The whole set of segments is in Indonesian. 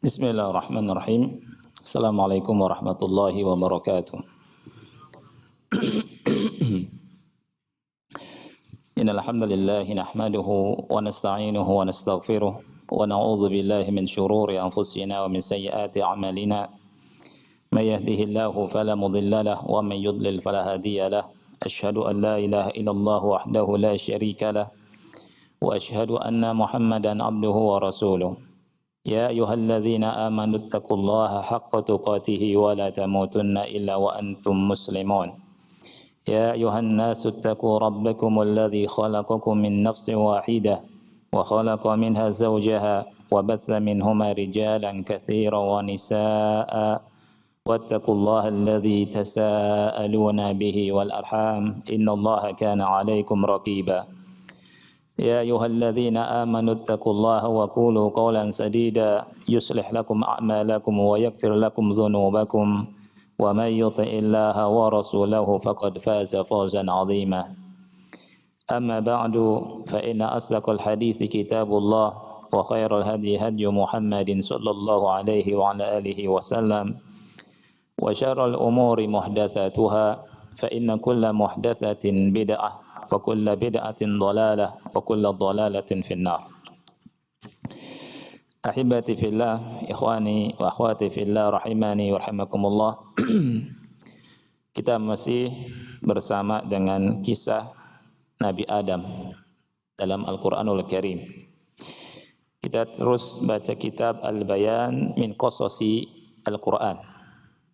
Bismillahirrahmanirrahim. Assalamualaikum warahmatullahi wabarakatuh. Innal hamdalillah nahmaduhu wa nasta'inuhu wa nastaghfiruh wa na'udzu billahi min shururi anfusina wa min sayyiati a'malina. May yahdihillahu fala mudilla lahu wa may yudlil fala hadiya lahu. Asyhadu an la ilaha illallah wahdahu la syarika lahu wa asyhadu anna Muhammadan abduhu wa rasuluh. Ya ayyuhalladzina amanu taqullaha haqqa tuqatih wa la tamutunna illa wa antum muslimun. Ya ayyuhan nasu taqu rabbakumul ladzi khalaqakum min nafsin wahidah wa khalaqa minha zawjaha wa batha minhuma rijalan katsiran wa nisaa'a wattaqullaha alladzi tasaaluna bihi wal arham innallaha kana 'alaikum raqiba. يا أيها الذين آمنوا اتقوا الله وقولوا قولا سديدا يصلح لكم أعمالكم ويغفر لكم ذنوبكم ومن يطع الله ورسوله فقد فاز فوزا عظيما أما بعد فإن أصدق الحديث كتاب الله وخير الهدي هدي محمد صلى الله عليه وعلى آله وسلم وشر الأمور محدثاتها فإن كل محدثة بدعة wa kullu bid'atin dhalalah wa kullu dhalalatin finnar. Ahibati fillah, ikhwani wa akhwati fillah rahimani wa rahimakumullah. Kita masih bersama dengan kisah Nabi Adam dalam Al-Qur'anul Karim. Kita terus baca kitab Al-Bayan min Qasasi Al-Qur'an.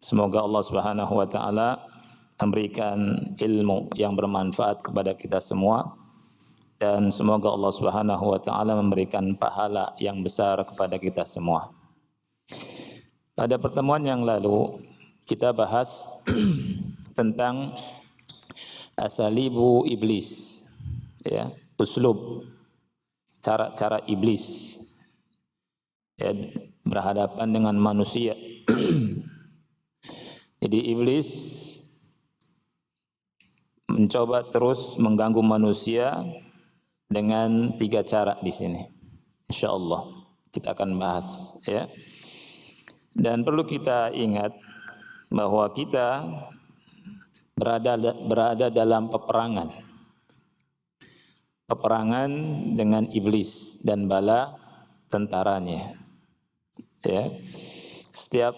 Semoga Allah Subhanahu wa taala memberikan ilmu yang bermanfaat kepada kita semua dan semoga Allah Subhanahu wa taala memberikan pahala yang besar kepada kita semua. Pada pertemuan yang lalu kita bahas tentang asalibu iblis, ya, uslub, cara-cara iblis ya, berhadapan dengan manusia. Jadi iblis mencoba terus mengganggu manusia dengan 3 cara di sini. Insyaallah kita akan bahas ya. Dan perlu kita ingat bahwa kita berada dalam peperangan. Peperangan dengan iblis dan bala tentaranya. Ya. Setiap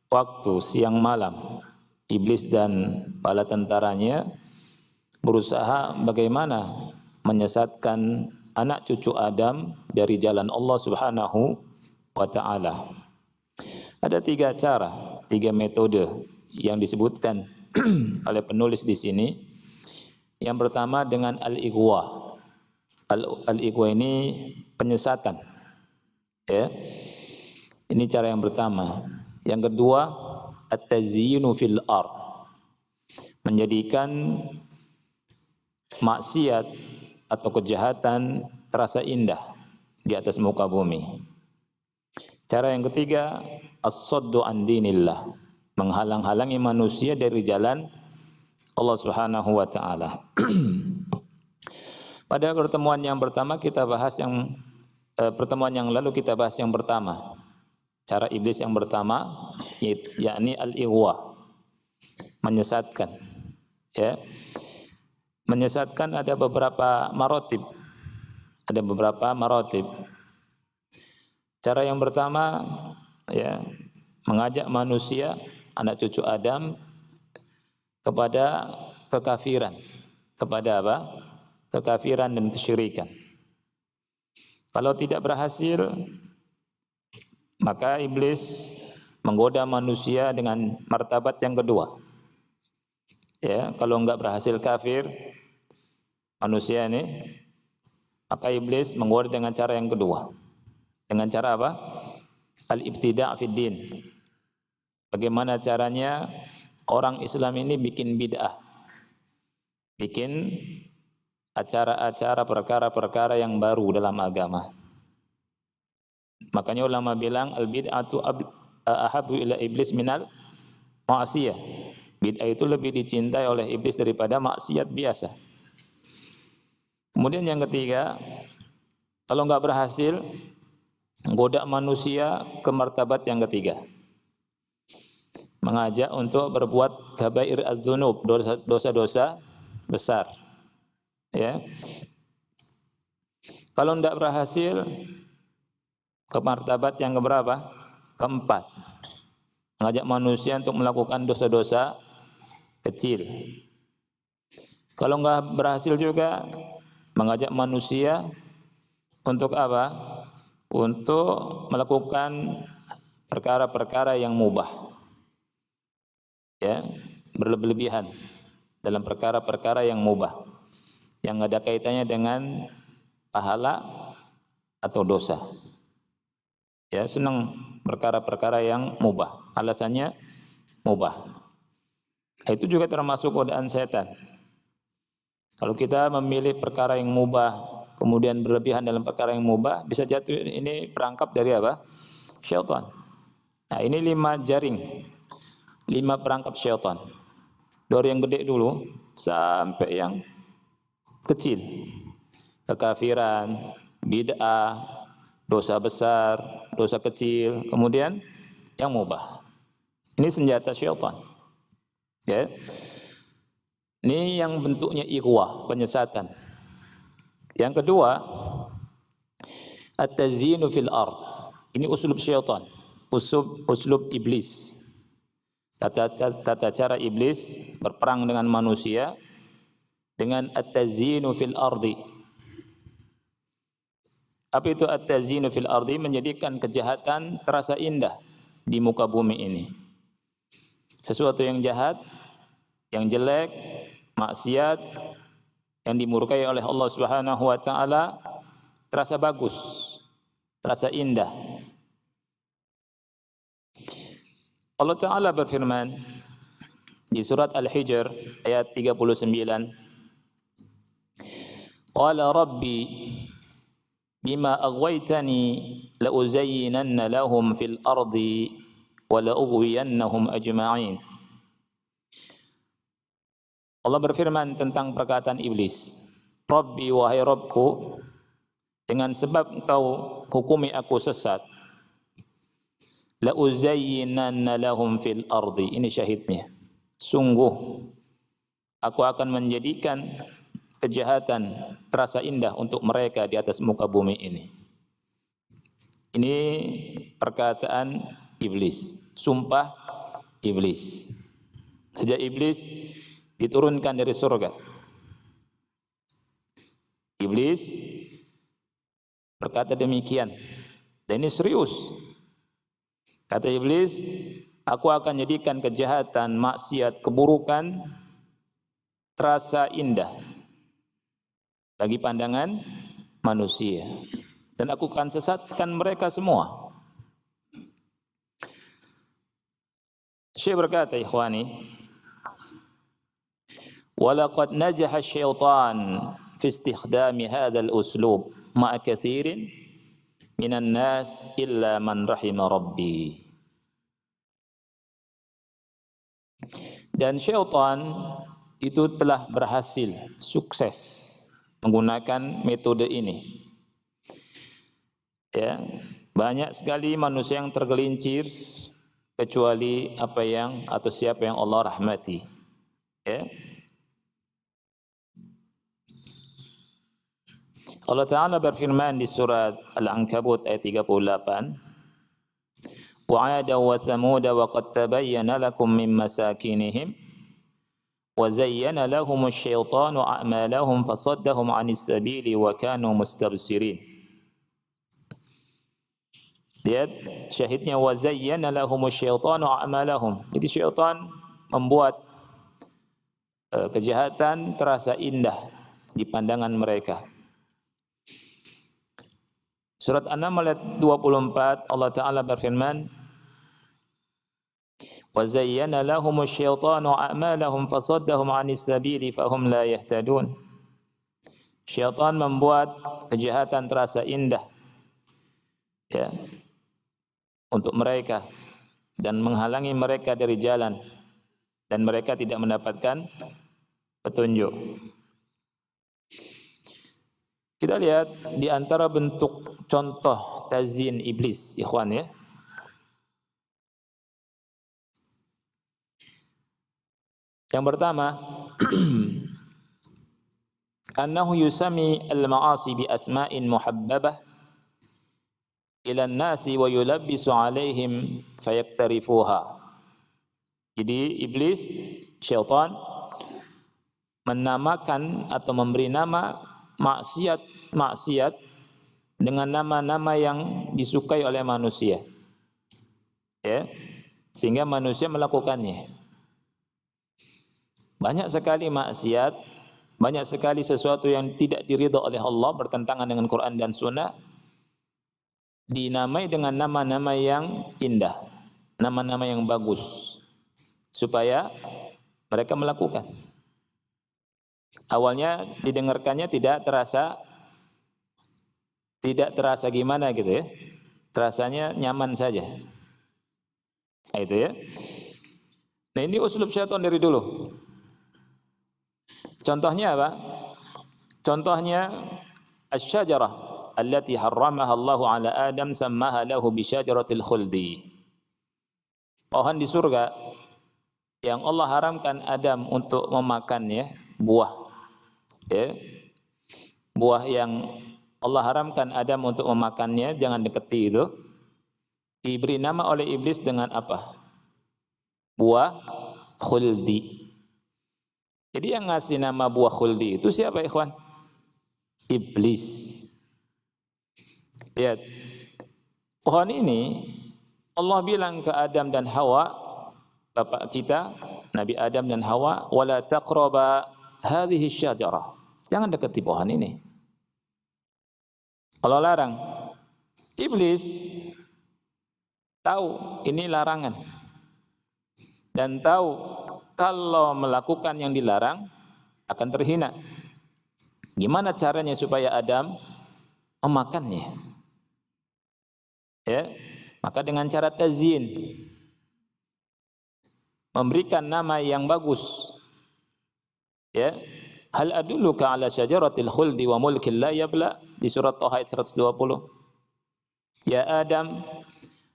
waktu siang malam iblis dan bala tentaranya berusaha bagaimana menyesatkan anak cucu Adam dari jalan Allah Subhanahu wa taala. Ada 3 cara, 3 metode yang disebutkan oleh penulis di sini. Yang pertama dengan al-ighwa. Al-ighwa ini penyesatan. Ya. Ini cara yang pertama. Yang kedua, at-tazyinu fil ard. Menjadikan maksiat atau kejahatan terasa indah di atas muka bumi. Cara yang ketiga, as-saddu an dinillah, menghalang-halangi manusia dari jalan Allah Subhanahu wa taala. Pada pertemuan yang pertama kita bahas pertemuan yang lalu kita bahas yang pertama. Cara iblis yang pertama yakni al-ighwa, menyesatkan. Ya. Menyesatkan ada beberapa marotib. Ada beberapa marotib. Cara yang pertama ya, mengajak manusia, anak cucu Adam kepada kekafiran. Kepada apa? Kekafiran dan kesyirikan. Kalau tidak berhasil, maka iblis menggoda manusia dengan martabat yang kedua. Ya, kalau enggak berhasil kafir manusia ini, maka iblis menggoda dengan cara yang kedua. Dengan cara apa? Al-ibtida' fid din. Bagaimana caranya orang Islam ini bikin bid'ah. Bikin acara-acara perkara-perkara yang baru dalam agama. Makanya ulama bilang al-bid'atu ahabu ila iblis minal ma'asiyah. Bid'ah itu lebih dicintai oleh iblis daripada maksiat biasa. Kemudian yang ketiga, kalau enggak berhasil, menggoda manusia ke martabat yang ketiga. Mengajak untuk berbuat kabair az-dzunub, dosa-dosa besar. Ya. Kalau tidak berhasil, ke martabat yang keberapa? Keempat. Mengajak manusia untuk melakukan dosa-dosa kecil. Kalau enggak berhasil juga, mengajak manusia untuk apa? Untuk melakukan perkara-perkara yang mubah. Ya, berlebihan dalam perkara-perkara yang mubah, yang ada kaitannya dengan pahala atau dosa. Ya, senang perkara-perkara yang mubah. Alasannya mubah. Itu juga termasuk godaan setan. Kalau kita memilih perkara yang mubah, kemudian berlebihan dalam perkara yang mubah, bisa jatuh ini perangkap dari apa? Syaitan. Nah, ini 5 jaring, 5 perangkap syaitan. Dari yang gede dulu sampai yang kecil. Kekafiran, bid'ah, dosa besar, dosa kecil, kemudian yang mubah. Ini senjata syaitan. Ya. Ini yang bentuknya ighwa, penyesatan. Yang kedua, at-tazyinu fil ard. Ini uslub syaitan, uslub iblis. Tata cara iblis berperang dengan manusia dengan at-tazyinu fil ardi. Apa itu at-tazyinu fil ardi? Menjadikan kejahatan terasa indah di muka bumi ini. Sesuatu yang jahat, yang jelek, maksiat yang dimurkai oleh Allah Subhanahu wa taala terasa bagus, terasa indah. Allah Taala berfirman di surat Al-Hijr ayat 39, Qala Rabbi bima aghwaytani la uzayyinanna lahum fil ardi wa la ughwiyannahum ajma'in. Allah berfirman tentang perkataan iblis, Rabbi, wahai Rabbku, dengan sebab engkau hukumi aku sesat, la uzayyinanna lahum fil ardi. Ini syahidnya. Sungguh aku akan menjadikan kejahatan terasa indah untuk mereka di atas muka bumi ini. Ini perkataan iblis, sumpah iblis. Sejak iblis diturunkan dari surga, iblis berkata demikian, dan ini serius. Kata iblis, aku akan jadikan kejahatan, maksiat, keburukan terasa indah bagi pandangan manusia, dan aku akan sesatkan mereka semua. Syekh berkata, ikhwani, walaqad najaha syaitan fi istikhdami hadzal uslub ma'a katsirin minan nas illa man rahima rabbi. Dan syaitan itu telah berhasil, sukses menggunakan metode ini. Ya, banyak sekali manusia yang tergelincir kecuali apa yang atau siapa yang Allah rahmati. Ya. Allah Ta'ala berfirman di surat Al-Ankabut ayat 38, وَعَادًا وَثَمُودَ وَقَدْ تَبَيَّنَ لَكُم مِّن مَّسَاكِنِهِمْ وَزَيَّنَ لَهُمُ الشَّيْطَانُ أَعْمَالَهُمْ فَصَدَّهُمْ عَنِ السَّبِيلِ وَكَانُوا مُسْتَبْصِرِينَ. Lihat syahidnya, وَزَيَّنَ لَهُمُ الشَّيْطَانُ أَعْمَالَهُمْ. Jadi syaitan membuat kejahatan terasa indah di pandangan mereka. Surat An-Naml ayat 24, Allah Ta'ala berfirman, وَزَيَّنَ لَهُمُ الشَّيْطَانُ أَعْمَالَهُمْ فَصَدَّهُمْ عَنِ السَّبِيلِ فَهُمْ لَا يَهْتَدُونَ. Syaitan membuat kejahatan terasa indah, ya, untuk mereka dan menghalangi mereka dari jalan, dan mereka tidak mendapatkan petunjuk. Kita lihat di antara bentuk contoh tazyin iblis, ikhwan ya. Yang pertama, annahu yusami al-ma'asi bi asma'in muhabbabah ila an-nasi wa yulabbisu 'alaihim fayaktarifuha. Jadi iblis, syaitan menamakan atau memberi nama maksiat dengan nama-nama yang disukai oleh manusia. Ya. Sehingga manusia melakukannya. Banyak sekali maksiat, banyak sekali sesuatu yang tidak diridha oleh Allah, bertentangan dengan Quran dan Sunnah, dinamai dengan nama-nama yang indah, nama-nama yang bagus, supaya mereka melakukan. Awalnya didengarkannya tidak terasa gimana gitu ya, terasanya nyaman saja. Nah, itu ya. Nah, ini uslub syaitan dari dulu. Contohnya apa? Contohnya asy-syajarah allati harramaha Allahu ala Adam sammaha lahu bi syajaratil khuldi. Pohon di surga yang Allah haramkan Adam untuk memakannya, buah. Ya. Buah yang Allah haramkan Adam untuk memakannya, jangan deketi itu. Diberi nama oleh iblis dengan apa? Buah khuldi. Jadi yang ngasih nama buah khuldi itu siapa, ikhwan? Iblis. Lihat. Pohon ini Allah bilang ke Adam dan Hawa, bapak kita, Nabi Adam dan Hawa, wala taqraba hadhihi syajarah. Jangan dekati pohon ini. Allah larang. Iblis tahu ini larangan. Dan tahu kalau melakukan yang dilarang akan terhina. Gimana caranya supaya Adam memakannya? Ya, maka dengan cara tazyin, memberikan nama yang bagus. Ya, hal adulluka ala syajaratil khuldi wa mulkin la yabla di surat Taha ayat 120. Ya Adam,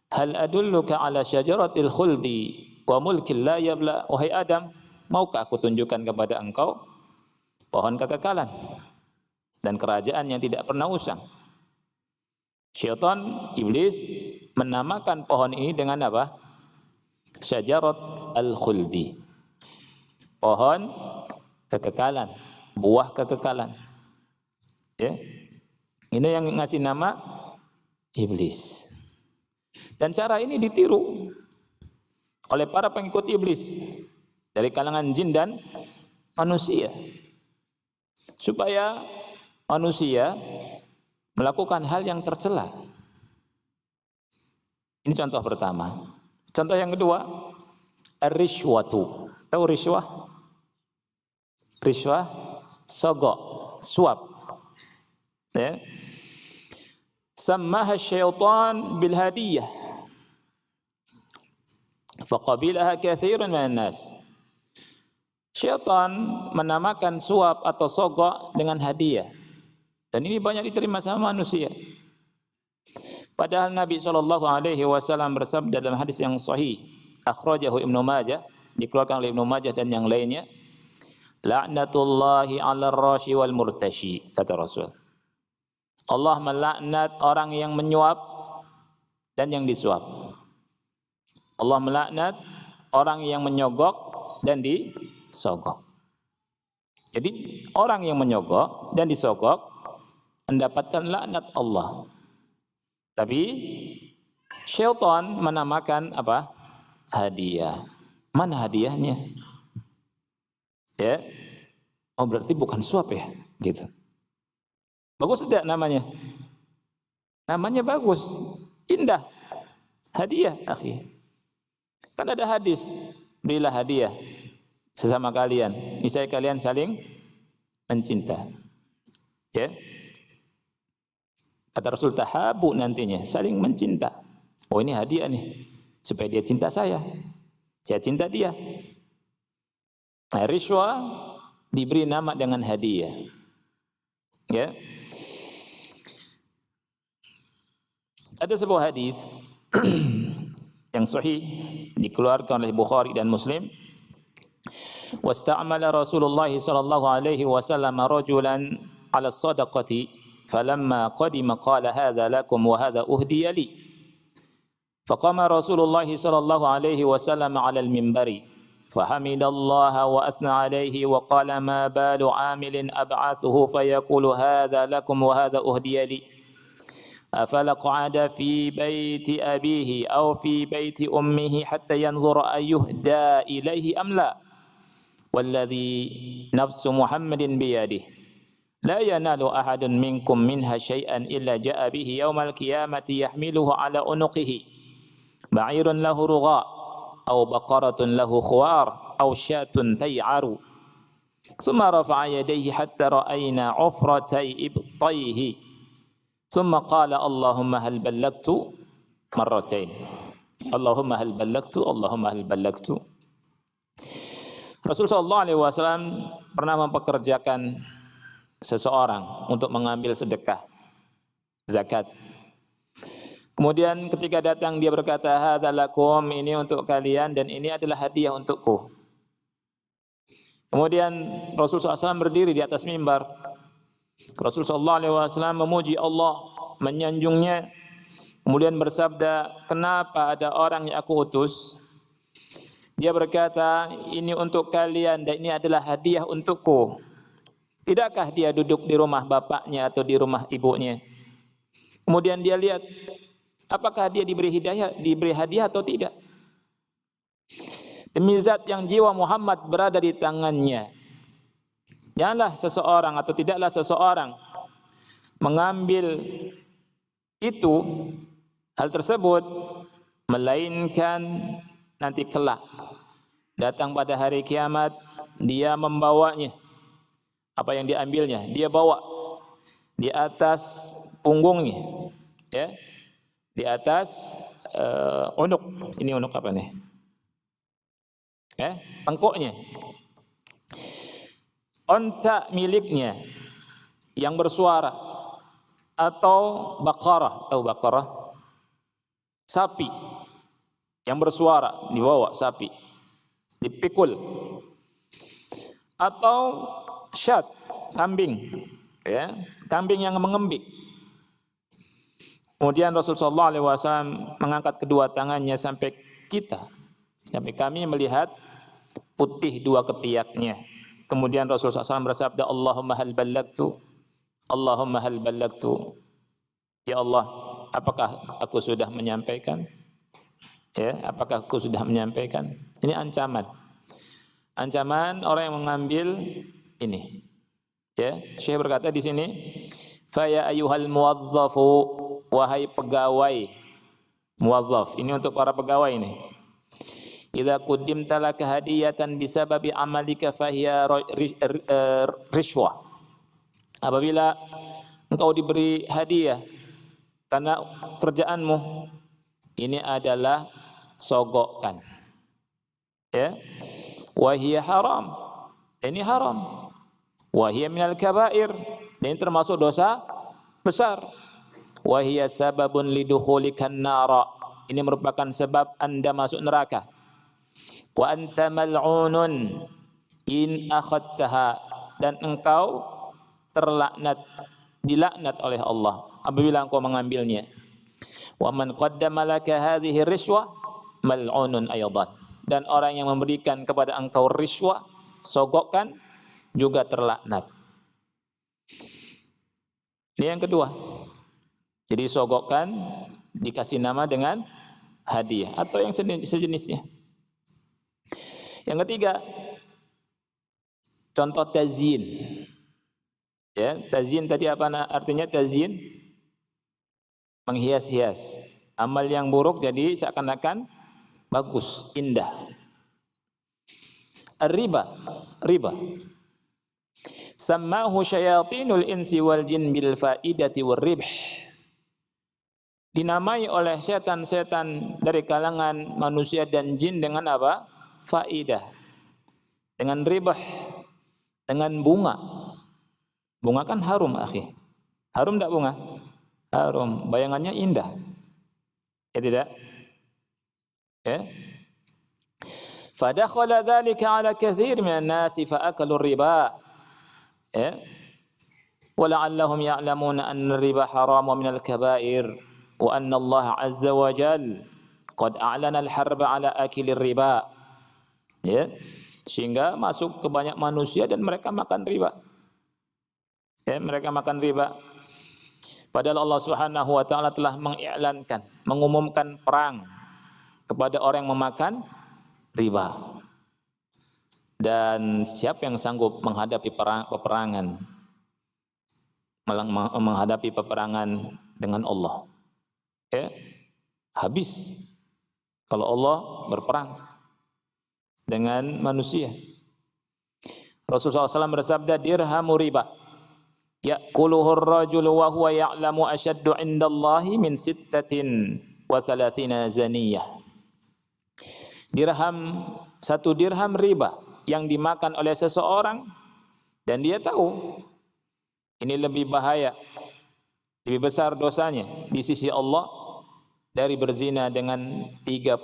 hal adulluka ala syajaratil khuldi wa mulkin la yabla. Wahai Adam, maukah aku tunjukkan kepada engkau pohon kekekalan dan kerajaan yang tidak pernah usang? Syaitan, iblis menamakan pohon ini dengan apa? Syajarat al-khuldi. Pohon kekekalan, buah kekekalan. Ya. Ini yang ngasih nama iblis. Dan cara ini ditiru oleh para pengikut iblis dari kalangan jin dan manusia, supaya manusia melakukan hal yang tercela. Ini contoh pertama. Contoh yang kedua, ar-rishwatu. Tahu rishwah? Rishwah, sogok, suap. Ya. Sammaha syaitan bil hadiyah. Faqabilaha katsirun minan nas. Syaitan menamakan suap atau sogok dengan hadiah. Dan ini banyak diterima sama manusia. Padahal Nabi SAW bersabda dalam hadis yang sahih, akhrajahu Ibnu Majah, dikeluarkan oleh Ibnu Majah dan yang lainnya, la'natullahi 'alal rashi wal murtashi, kata Rasul. Allah melaknat orang yang menyuap dan yang disuap. Allah melaknat orang yang menyogok dan disogok. Jadi orang yang menyogok dan disogok mendapatkan laknat Allah. Tapi syaitan menamakan apa? Hadiah. Mana hadiahnya? Ya. Oh, berarti bukan suap ya, gitu. Bagus tidak namanya? Namanya bagus, indah. Hadiah, akhi. Kan ada hadis, berilah hadiah sesama kalian, niscaya kalian saling mencinta. Ya. Kata Rasul, tahabu nantinya, saling mencinta. Oh, ini hadiah nih, supaya dia cinta saya cinta dia. Nah, rishwa diberi nama dengan hadiah. Ya. Ada sebuah hadis yang sahih dikeluarkan oleh Bukhari dan Muslim. Wasta'mala Rasulullah sallallahu alaihi wasallam rajulan 'ala as-sadaqati falamma qadima qala hadza lakum wa hadza uhdiya li. Faqama Rasulullah sallallahu alaihi wasallam 'ala al-minbari fahamidallaha wa athna alaihi wa qala ma balu 'amilin ab'athuhu fayaqulu hadza lakum wa hadza uhdiya li. أفلقعد في بيت أبيه أو في بيت أمه حتى ينظر أيهدى إليه أم لا والذي نفس محمد بيده لا ينال أحد منكم منها شيئا إلا جاء به يوم القيامة يحمله على عنقه بعير له رغاء أو بقرة له خوار أو شاة تيعر ثم رفع يديه حتى رأينا عفرتي إبطيه ثم قال اللهم هل بلغت مرتين اللهم هل بلغت اللهم هل بلغت. Rasul sallallahu alaihi wasallam pernah mempekerjakan seseorang untuk mengambil sedekah zakat. Kemudian ketika datang dia berkata hadza lakum, ini untuk kalian dan ini adalah hadiah untukku. Kemudian Rasul sallallahu alaihi wasallam berdiri di atas mimbar. Rasul sallallahu alaihi wasallam memuji Allah, menyanjungnya, kemudian bersabda, kenapa ada orang yang aku utus? Dia berkata, ini untuk kalian dan ini adalah hadiah untukku. Tidakkah dia duduk di rumah bapaknya atau di rumah ibunya? Kemudian dia lihat, apakah dia diberi hadiah atau tidak? Demi zat yang jiwa Muhammad berada di tangannya, janganlah seseorang atau tidaklah seseorang mengambil itu, hal tersebut, melainkan nanti kelak datang pada hari kiamat dia membawanya, apa yang diambilnya dia bawa di atas punggungnya, ya, di atas unuk. Ini unuk apa nih? Tengkuknya. Onta miliknya yang bersuara atau bakarah, tahu bakarah? Sapi yang bersuara dibawa sapi, dipikul. Atau syat, kambing, ya, kambing yang mengembik. Kemudian Rasulullah SAW mengangkat kedua tangannya sampai kami melihat putih dua ketiaknya. Kemudian Rasulullah SAW bersabda, Allahumma hal ballagtu, Allahumma hal ballagtu. Ya Allah, apakah aku sudah menyampaikan? Ya, apakah aku sudah menyampaikan? Ini ancaman. Ancaman orang yang mengambil ini. Ya, Syekh berkata di sini, fa ya ayyuhal muwadzafu, wahai pegawai. Muwadzaf, ini untuk para pegawai ini. Idza quddimta laka hadiyatan bisababi amalika fahiya rishwah. Apabila engkau diberi hadiah karena kerjaanmu, ini adalah sogokkan. Ya. Wa hiya haram. Ini haram. Wa hiya minal kabair. Ini termasuk dosa besar. Wa hiya sababun lidukhulikan nara. Ini merupakan sebab Anda masuk neraka. Wa anta mal'unun in akhadtaha, dan engkau terlaknat, dilaknat oleh Allah apabila engkau mengambilnya. Wa man qaddama laka hadhihi rishwah mal'unun aydan, dan orang yang memberikan kepada engkau rishwah, sogokkan, juga terlaknat. Ini yang kedua. Jadi sogokkan dikasih nama dengan hadiah atau yang sejenisnya. Yang ketiga, contoh tazyin. Ya, tazyin tadi apa artinya tazyin? Menghias-hias. Amal yang buruk jadi seakan-akan bagus, indah. Riba. Sammahu syayatinul insi wal jin bil faidati war ribh. Dinamai oleh setan-setan dari kalangan manusia dan jin dengan apa? Faidah, dengan ribah, dengan bunga. Bunga kan harum, akhi. Harum enggak bunga? Harum, bayangannya indah. Ya tidak? Ya. Fadakhala dzalika ala katsir minan nasi faakalu riba. Ya. Wala'allahum ya'lamuna anna riba haram wa minal kabair wa anna Allah azza wa jal qad a'lana al-harba ala akilir riba. Ya. Sehingga masuk ke banyak manusia dan mereka makan riba. Ya, mereka makan riba. Padahal Allah Subhanahu wa taala telah mengiklankan, mengumumkan perang kepada orang yang memakan riba. Dan siapa yang sanggup menghadapi peperangan menghadapi peperangan dengan Allah? Ya, habis kalau Allah berperang dengan manusia. Rasulullah SAW bersabda, dirhamu riba ya'kuluhu ar-rajulu wa huwa ya'lamu ashaddu 'indallahi min 36 zaniyah. Satu dirham riba yang dimakan oleh seseorang dan dia tahu ini lebih bahaya, lebih besar dosanya di sisi Allah dari berzina dengan 36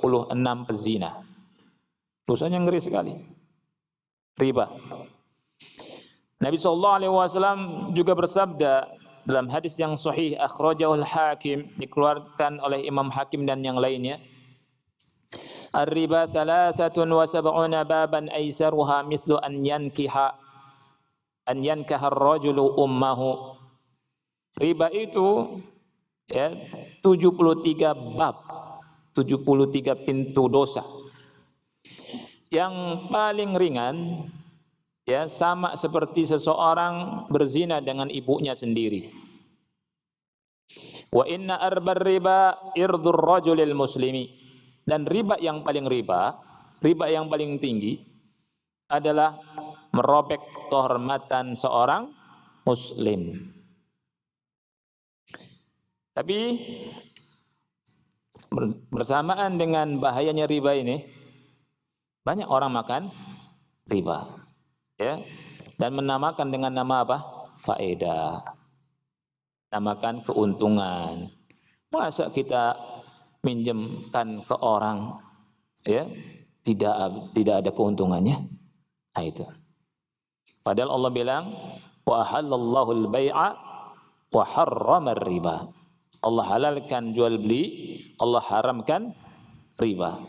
pezina. Dosanya ngeri sekali. Riba. Nabi SAW juga bersabda dalam hadis yang sahih, akhrajahul Hakim, dikeluarkan oleh Imam Hakim dan yang lainnya, ar-riba 73 baban aisaruha mithlu an yankaha ar-rajulu ummahu. Riba itu ya 73 bab, 73 pintu dosa. Yang paling ringan ya sama seperti seseorang berzina dengan ibunya sendiri. Wa inna arbar riba irdur rajulil muslimi. Dan riba yang paling tinggi adalah merobek kehormatan seorang muslim. Tapi bersamaan dengan bahayanya riba ini, banyak orang makan riba, ya, dan menamakan dengan nama apa? Faedah, namakan keuntungan. Masa kita minjemkan ke orang, ya, tidak ada keuntungannya? Nah itu. Padahal Allah bilang, wa halallahu al-bai'a wa harrama riba. Allah halalkan jual beli, Allah haramkan riba.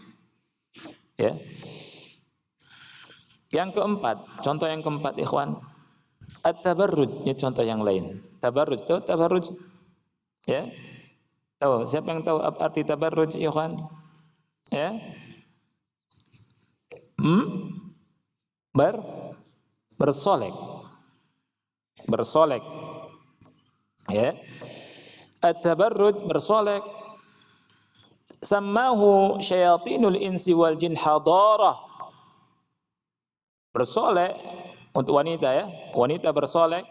Ya. Yang keempat, contoh yang keempat ikhwan, at-tabarruj, ini contoh yang lain. Tabarruj, tahu tabarruj? Ya. Tahu, siapa yang tahu arti tabarruj ikhwan? Ya. Bersolek. Bersolek. Ya. At-tabarruj, bersolek. Sammahu syayatinul insi wal jin hadarah. Bersolek untuk wanita, ya, wanita bersolek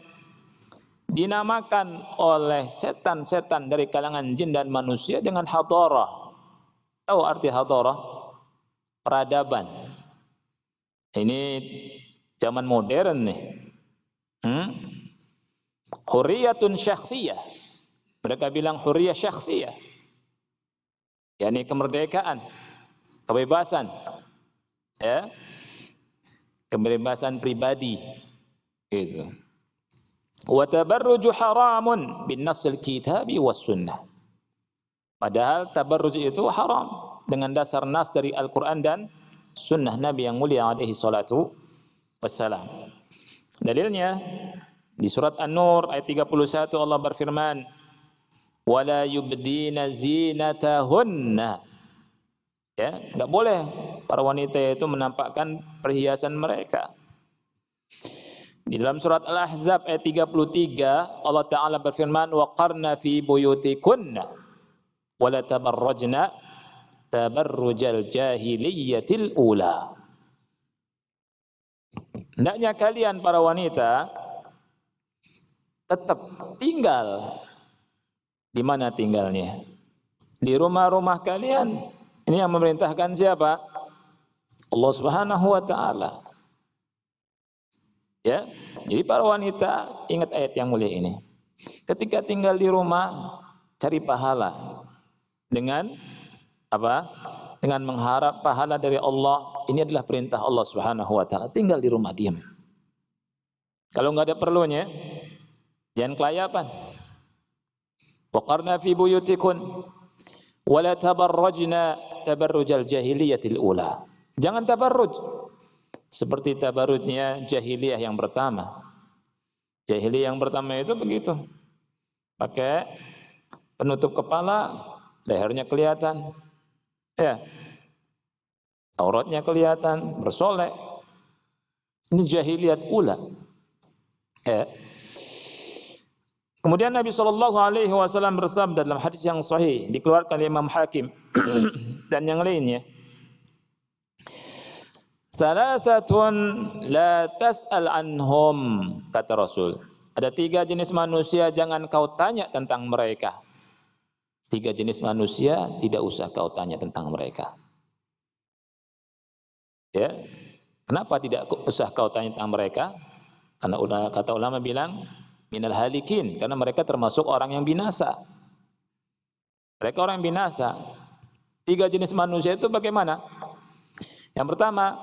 dinamakan oleh setan-setan dari kalangan jin dan manusia dengan hadarah. Tahu arti hadarah? Peradaban. Ini zaman modern nih. Hurriyatun syakhsiyah. Mereka bilang hurriyah syakhsiyah. yakni kemerdekaan, kebebasan, ya, kebebasan pribadi, gitu. Wa tabarruju haramun bin nassil kitabi was sunnah. Padahal tabarruj itu haram dengan dasar nas dari Al-Quran dan sunnah Nabi yang mulia alaihi salatu wassalam. Dalilnya di surat An-Nur ayat 31 Allah berfirman, wala yubdina zinatahunna. Ya, enggak boleh para wanita itu menampakkan perhiasan mereka. Di dalam surat Al-Ahzab ayat 33 Allah Ta'ala berfirman, waqarna fi buyutikunna wala tabarrajna tabarrujal jahiliyatil ula. Hendaknya kalian para wanita tetap tinggal di mana tinggalnya? Di rumah-rumah kalian. Ini yang memerintahkan siapa? Allah Subhanahu wa taala. Ya. Jadi para wanita ingat ayat yang mulia ini. Ketika tinggal di rumah, cari pahala dengan apa? Dengan mengharap pahala dari Allah. Ini adalah perintah Allah Subhanahu wa taala. Tinggal di rumah diam. Kalau nggak ada perlunya, jangan kelayapan. Waqarna fi buyutikun wa la tabarrajna tabarrujal jahiliyatil ula. Jangan tabarruj seperti tabarrujnya jahiliyah yang pertama. Jahiliyah yang pertama itu begitu. Pakai penutup kepala, lehernya kelihatan. Ya. Auratnya kelihatan, bersolek. Ini jahiliyat ula. Ya. Kemudian Nabi SAW bersabda dalam hadis yang sahih, dikeluarkan oleh Imam Hakim dan yang lainnya. Salasatun la tas'al anhum, kata Rasul. Ada 3 jenis manusia, jangan kau tanya tentang mereka. 3 jenis manusia, tidak usah kau tanya tentang mereka. Ya, kenapa tidak usah kau tanya tentang mereka? Karena kata ulama bilang minal halikin, karena mereka termasuk orang yang binasa. Mereka orang yang binasa. 3 jenis manusia itu bagaimana? Yang pertama,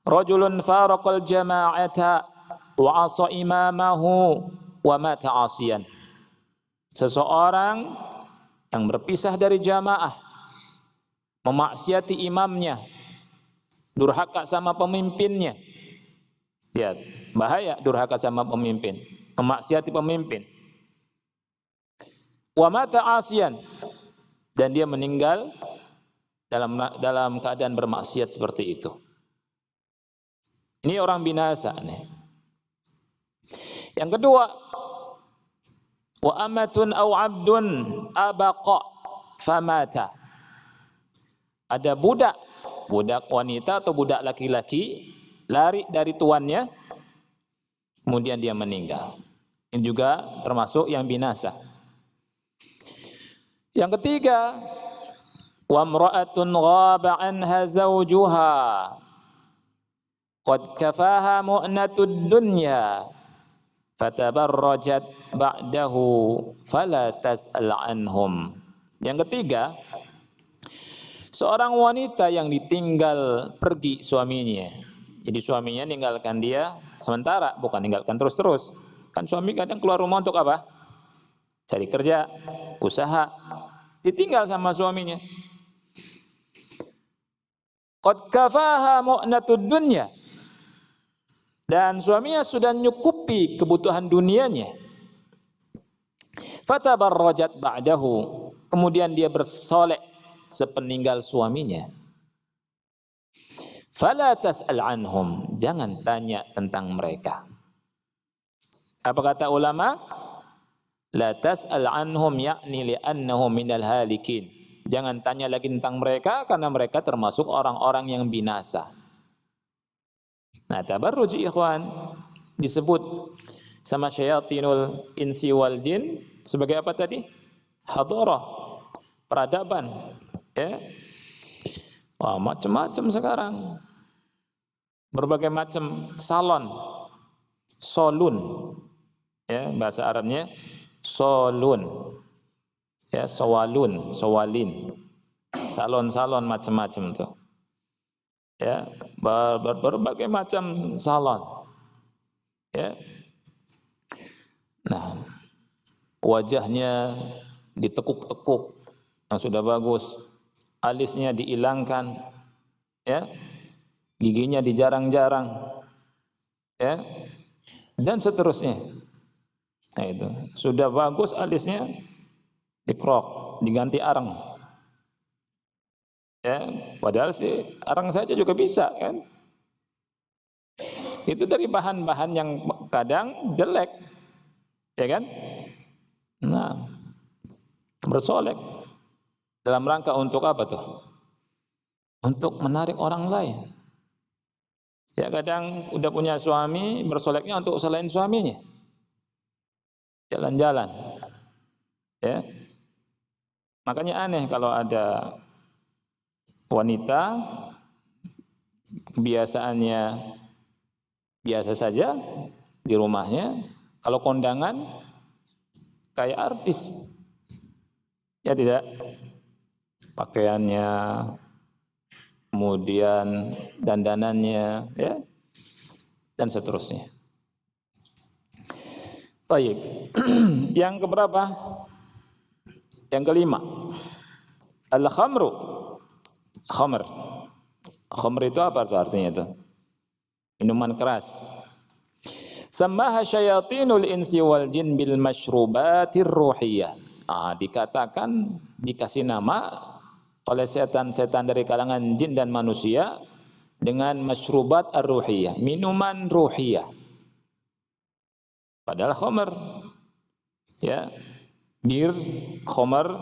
rajulun faraqal jama'ata wa asa imamahu wa mata asiyan. Seseorang yang berpisah dari jamaah, memaksiati imamnya, durhaka sama pemimpinnya. Ya, bahaya durhaka sama pemimpin, memaksiati pemimpin. Wa mata asiyan, dan dia meninggal dalam keadaan bermaksiat seperti itu. Ini orang binasa nih. Yang kedua, wa amatun aw abdun abaqa famata. Ada budak wanita atau budak laki-laki lari dari tuannya, kemudian dia meninggal. Ini juga termasuk yang binasa. Yang ketiga, wa imra'atun ghaba anha zawjuha qad kafaha mu'natud dunya fatabarrajat ba'dahu fala tas'al anhum. Yang ketiga, seorang wanita yang ditinggal pergi suaminya. Jadi suaminya ninggalkan dia sementara, bukan ninggalkan terus-terus. Kan suami kadang keluar rumah untuk apa? Cari kerja, usaha. Ditinggal sama suaminya. Qad kafaha mu'natud dunya. Dan suaminya sudah nyukupi kebutuhan dunianya. Fatabarrajat ba'dahu. Kemudian dia bersolek sepeninggal suaminya. Fala tas'al anhum, jangan tanya tentang mereka. Apa kata ulama? La tas'al anhum yakni li'annahum minal halikin. Jangan tanya lagi tentang mereka karena mereka termasuk orang-orang yang binasa. Nah, tabarruj ikhwan disebut sama syayatinul insi wal jin sebagai apa tadi? Hadarah, peradaban, ya. Wah, macam-macam sekarang. Berbagai macam salon, solun, ya, bahasa Arabnya solun, ya, sawalun, sawalin, salon-salon macam-macam tuh, ya, berbagai macam salon, ya. Nah, wajahnya ditekuk-tekuk yang sudah bagus, alisnya dihilangkan, ya. Giginya dijarang-jarang, ya, dan seterusnya. Nah, itu sudah bagus alisnya dikrok, diganti arang, ya. Padahal sih arang saja juga bisa, kan? Itu dari bahan-bahan yang kadang jelek, ya kan? Nah, bersolek dalam rangka untuk apa tuh? Untuk menarik orang lain. Ya, kadang udah punya suami, bersoleknya untuk selain suaminya. Jalan-jalan. Ya. Makanya aneh kalau ada wanita kebiasaannya biasa saja di rumahnya, kalau kondangan kayak artis. Ya tidak? pakaiannya, kemudian dandanannya, ya, dan seterusnya. Baik. Yang keberapa? Yang kelima. Al-khamru. Khamr. Khamr itu apa tuh artinya itu? Minuman keras. Sammaha syayatinul insi wal jin bil masyrubatir ruhiyah. Dikatakan, dikasih nama oleh setan-setan dari kalangan jin dan manusia dengan masyrubat ar-ruhiyah, minuman ruhiyah. Padahal khamr, ya, bir, khamr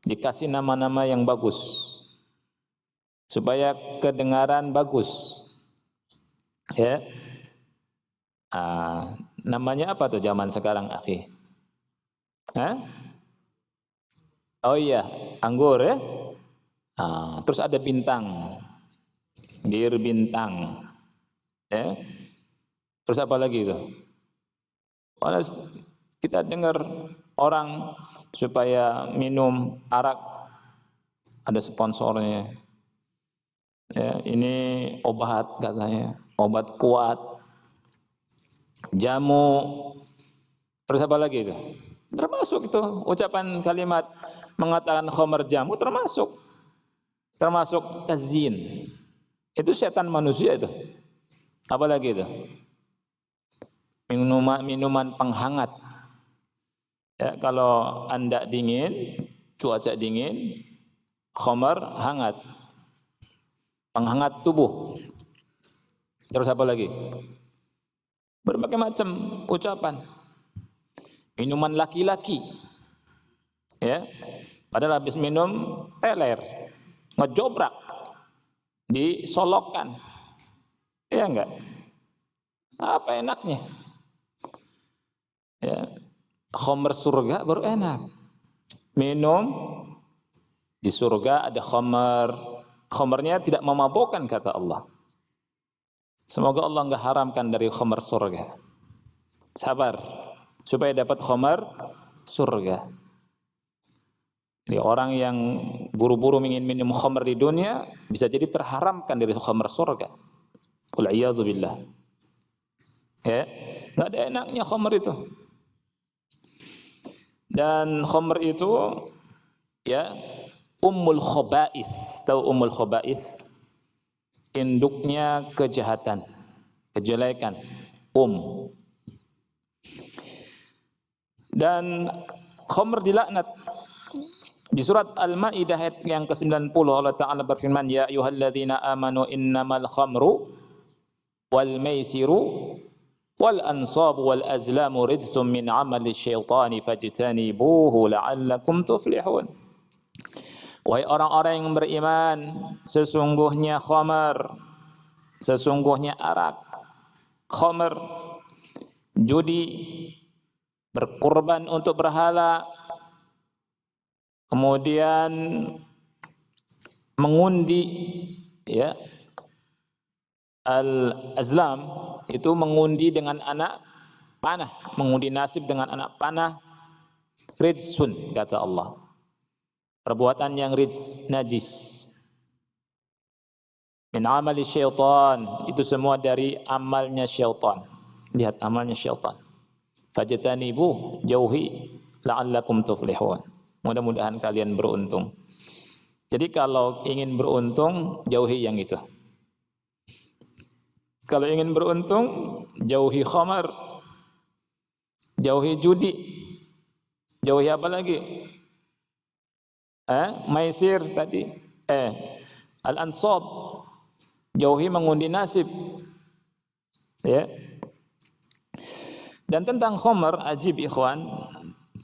dikasih nama-nama yang bagus supaya kedengaran bagus, ya. Namanya apa tuh zaman sekarang, akhi? Oh iya, anggur, ya. Terus ada bintang, bir bintang, ya. Terus apa lagi itu? Karena kita dengar orang supaya minum arak ada sponsornya, ya, ini obat katanya, obat kuat, jamu. Terus apa lagi itu? Termasuk itu ucapan kalimat mengatakan khamr jamu termasuk tazyin. Itu setan manusia itu. Apa lagi itu? Minuman penghangat. Ya, kalau Anda dingin, cuaca dingin, khamr hangat. Penghangat tubuh. Terus apa lagi? Berbagai macam ucapan. Minuman laki-laki. Ya. Padahal habis minum teler, ngejobrak, disolokkan. Ya enggak? Apa enaknya? Ya, khamr surga baru enak. Minum di surga ada khamr. Khamrnya tidak memabukkan kata Allah. Semoga Allah enggak haramkan dari khamr surga. Sabar supaya dapat khamr surga. Jadi orang yang buru-buru ingin minum khamr di dunia bisa jadi terharamkan dari khamr surga. Qul a'yadzu billah. Ya, enggak ada enaknya khamr itu. Dan khamr itu, ya, ummul khaba'is. Tahu ummul khaba'is? Induknya kejahatan, kejelekan. Dan khamr dilaknat. Di surat Al-Maidah ayat yang ke-90 Allah Ta'ala berfirman, ya ayyuhalladzina amanu innamal khamru wal maisiru wal ansabu wal azlamu rijsum min amali syaitani fajtanibuhu la'allakum tuflihun. Wahai orang-orang yang beriman, sesungguhnya khamar, sesungguhnya arak, khamar, judi, berkorban untuk berhala, kemudian mengundi, ya, al-azlam itu mengundi dengan anak panah, mengundi nasib dengan anak panah, rijsun kata Allah, perbuatan yang rijs, najis, min amali syaitan, itu semua dari amalnya syaitan. Lihat amalnya syaitan. Fajtanibu, jauhi, la'allakum tuflihun. Mudah-mudahan kalian beruntung. Jadi kalau ingin beruntung, jauhi yang itu. Kalau ingin beruntung, jauhi khamar, jauhi judi, jauhi apa lagi? Maisir tadi, al-ansab, jauhi mengundi nasib. Ya. Dan tentang khamar, ajib ikhwan,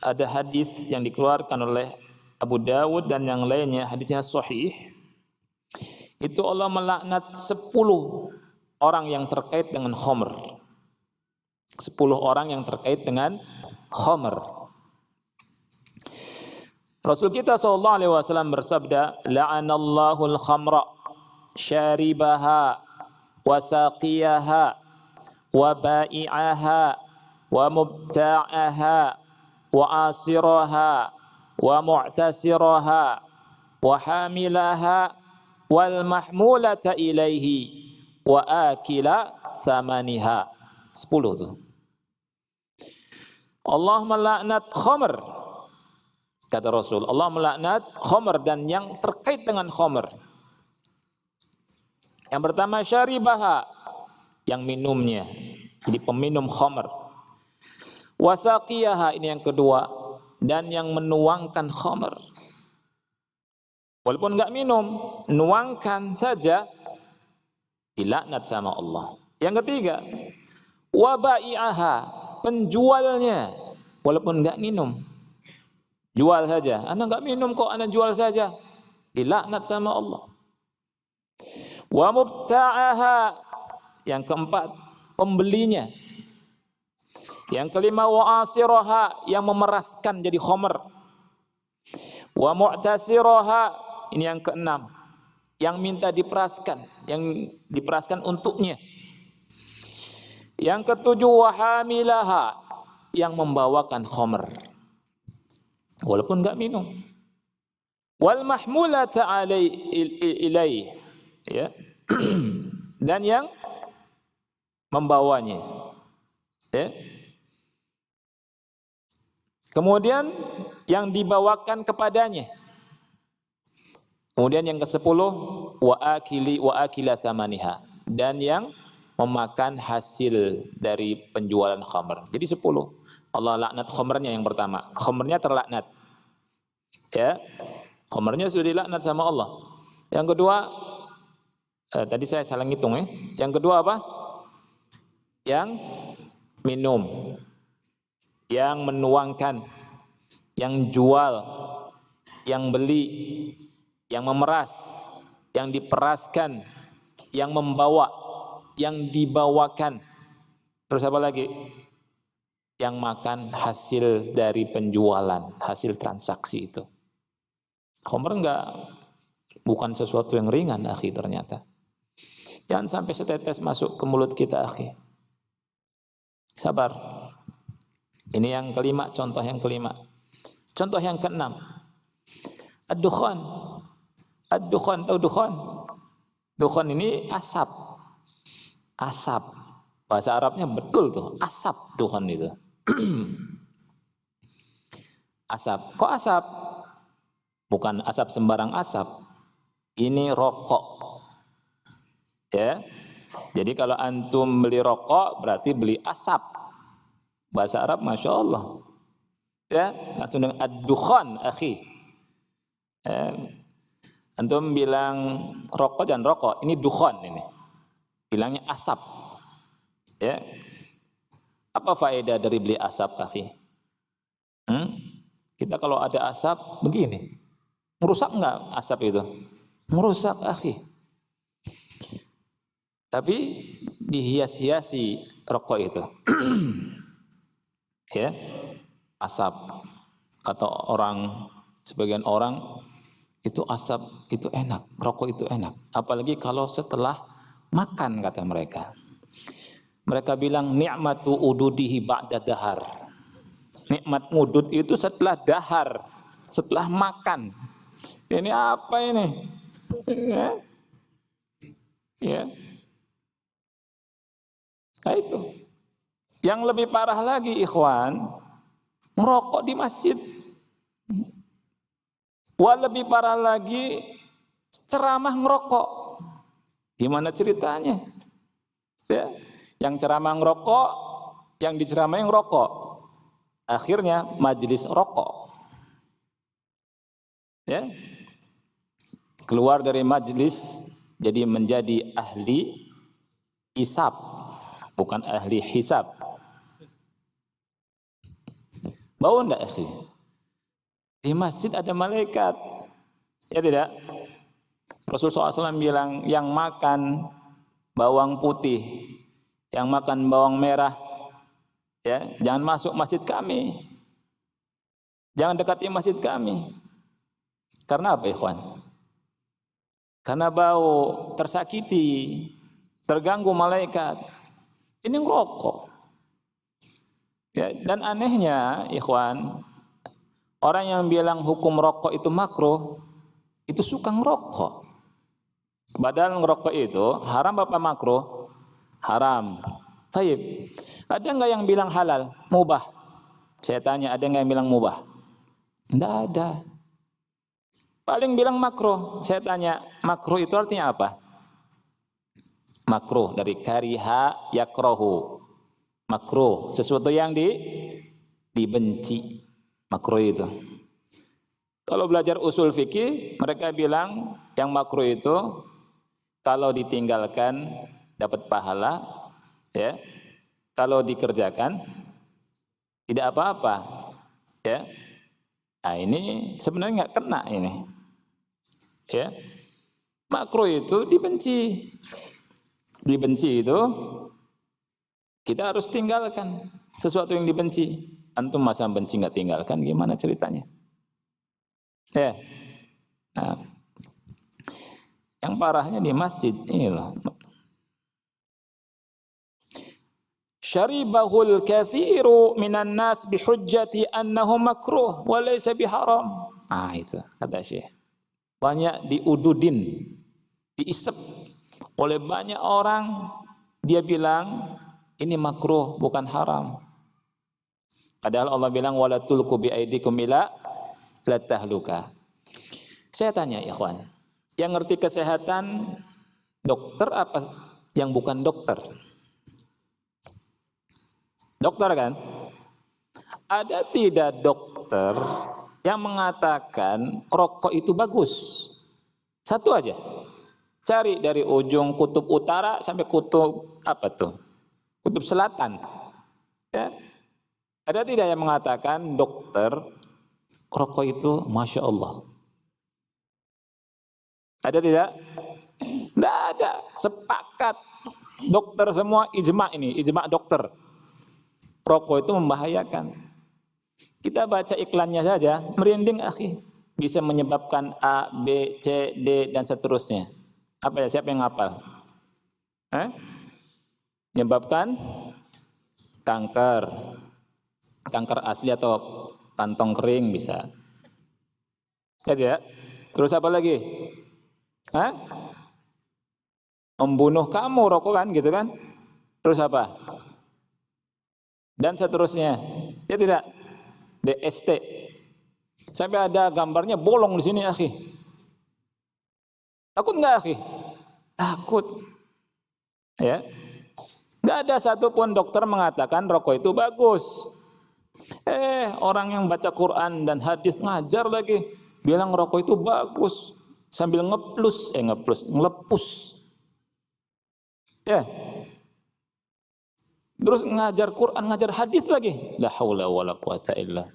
ada hadis yang dikeluarkan oleh Abu Dawud dan yang lainnya, hadisnya sahih. Itu Allah melaknat 10 orang yang terkait dengan khamr. 10 orang yang terkait dengan khamr. Rasul kita sallallahu alaihi wasallam bersabda, la'anallahu al-khamra syaribaha wa saqiyaha wa ba'i'aha wa mubta'aha wa asiraha wa mu'tasiraha wa hamilaha wal mahmulata ilaihi wa akila samaniha. 10 tuh. Allah melaknat khamr, kata Rasul. Allah melaknat khamr dan yang terkait dengan khamr. Yang pertama syaribaha, yang minumnya, jadi peminum khamr. Wasaqiyaha, ini yang kedua, dan yang menuangkan khamr. Walaupun enggak minum, nuangkan saja, dilaknat sama Allah. Yang ketiga, wabai'aha, penjualnya, walaupun enggak minum, jual saja. Anda enggak minum kok, Anda jual saja, dilaknat sama Allah. Wa mubta'aha, yang keempat, pembelinya. Yang kelima, wa asiraha, yang memeraskan jadi khamr. Wa mu'tasiraha, ini yang keenam, yang minta diperaskan, yang diperaskan untuknya. Yang ketujuh, wa hamilaha, yang membawakan khamr walaupun enggak minum. Wal mahmulata ilai, ya. Dan yang membawanya, ya. Kemudian yang dibawakan kepadanya. Kemudian yang ke-10, wa akila thamaniha, dan yang memakan hasil dari penjualan khamr. Jadi 10. Allah laknat khamrnya yang pertama. Khamrnya terlaknat. Ya. Khamrnya sudah dilaknat sama Allah. Yang kedua, tadi saya salah ngitung ya. Yang kedua apa? Yang minum, yang menuangkan, yang jual, yang beli, yang memeras, yang diperaskan, yang membawa, yang dibawakan. Terus apa lagi? Yang makan hasil dari penjualan, hasil transaksi itu. Khamr bukan sesuatu yang ringan, akhi, ternyata. Jangan sampai setetes masuk ke mulut kita, akhi. Sabar. Ini yang kelima, contoh yang kelima. Contoh yang keenam. Ad-dukhan. Ad-dukhan, tahu dukhan? Dukhan ini asap. Asap. Bahasa Arabnya betul tuh, asap dukhan itu. Asap. Kok asap? Bukan asap sembarang asap. Ini rokok. Ya. Jadi kalau antum beli rokok berarti beli asap. Bahasa Arab Masya Allah. Ya, langsung dengan ad-dukhan, akhi. Antum bilang rokok jangan rokok, ini dukhan ini. Bilangnya asap. Ya. Apa faedah dari beli asap, akhi? Kita kalau ada asap begini, merusak enggak asap itu? Merusak, akhi. Tapi dihias-hiasi rokok itu. Ya, asap. Kata orang, sebagian orang, itu asap itu enak, rokok itu enak. Apalagi kalau setelah makan, kata mereka. Mereka bilang ni'matu ududihi ba'da dahar. Nikmat ngudud itu setelah dahar, setelah makan. Ini apa ini? Ya. Ya. Nah itu. Yang lebih parah lagi, ikhwan, merokok di masjid. Wah, lebih parah lagi, ceramah ngerokok. Gimana ceritanya? Ya. Yang ceramah ngerokok, yang diceramahin ngerokok. Akhirnya majelis rokok. Ya. Keluar dari majelis jadi menjadi ahli hisab, bukan ahli hisab. Bau enggak, akhi? Di masjid ada malaikat. Ya tidak? Rasulullah SAW bilang, yang makan bawang putih, yang makan bawang merah, ya, jangan masuk masjid kami. Jangan dekati masjid kami. Karena apa, ikhwan? Karena bau, tersakiti, terganggu malaikat. Ini ngerokok. Ya, dan anehnya, ikhwan, orang yang bilang hukum rokok itu makruh, itu suka ngerokok. Padahal ngerokok itu haram apa makruh? Haram. Baik. Ada nggak yang bilang halal? Mubah. Saya tanya, ada nggak yang bilang mubah? Nggak ada. Paling bilang makruh. Saya tanya, makruh itu artinya apa? Makruh dari kariha yakrohu. Makruh, sesuatu yang dibenci. Makruh itu. Kalau belajar usul fikih, mereka bilang yang makruh itu kalau ditinggalkan dapat pahala, ya. Kalau dikerjakan tidak apa-apa, ya. Nah, ini sebenarnya nggak kena ini, ya. Makruh itu dibenci, dibenci itu kita harus tinggalkan sesuatu yang dibenci. Antum masa benci nggak tinggalkan, gimana ceritanya? Ya. Nah, yang parahnya di masjid ini loh. Syaribahul kathiru minan nas bihujjati annahu makruh wa laysa biharam. Ah, itu kata Syekh. Banyak diududin, diisep oleh banyak orang, dia bilang ini makruh bukan haram. Padahal Allah bilang wala tulqu biaidikum ila tahluka. Saya tanya ikhwan, yang ngerti kesehatan dokter apa yang bukan dokter? Dokter kan? Ada tidak dokter yang mengatakan rokok itu bagus? Satu aja. Cari dari ujung kutub utara sampai kutub apa tuh? Kutub selatan. Ya. Ada tidak yang mengatakan dokter rokok itu Masya Allah? Ada tidak? Tidak ada. Sepakat dokter semua ijma ini, ijma dokter. Rokok itu membahayakan. Kita baca iklannya saja, merinding akhi. Bisa menyebabkan A, B, C, D, dan seterusnya. Apa ya? Siapa yang ngapal? Menyebabkan kanker. Kanker asli atau kantong kering bisa. Ya, terus apa lagi? Membunuh kamu rokok kan gitu kan? Terus apa? Dan seterusnya. Ya tidak? DST. Sampai ada gambarnya bolong di sini, akhi. Takut enggak, akhi? Takut. Ya. Enggak ada satupun dokter mengatakan rokok itu bagus. Orang yang baca Quran dan hadis ngajar lagi bilang rokok itu bagus sambil ngelepus. Ya. Terus ngajar Quran, ngajar hadis lagi. La haula wala quwata illa.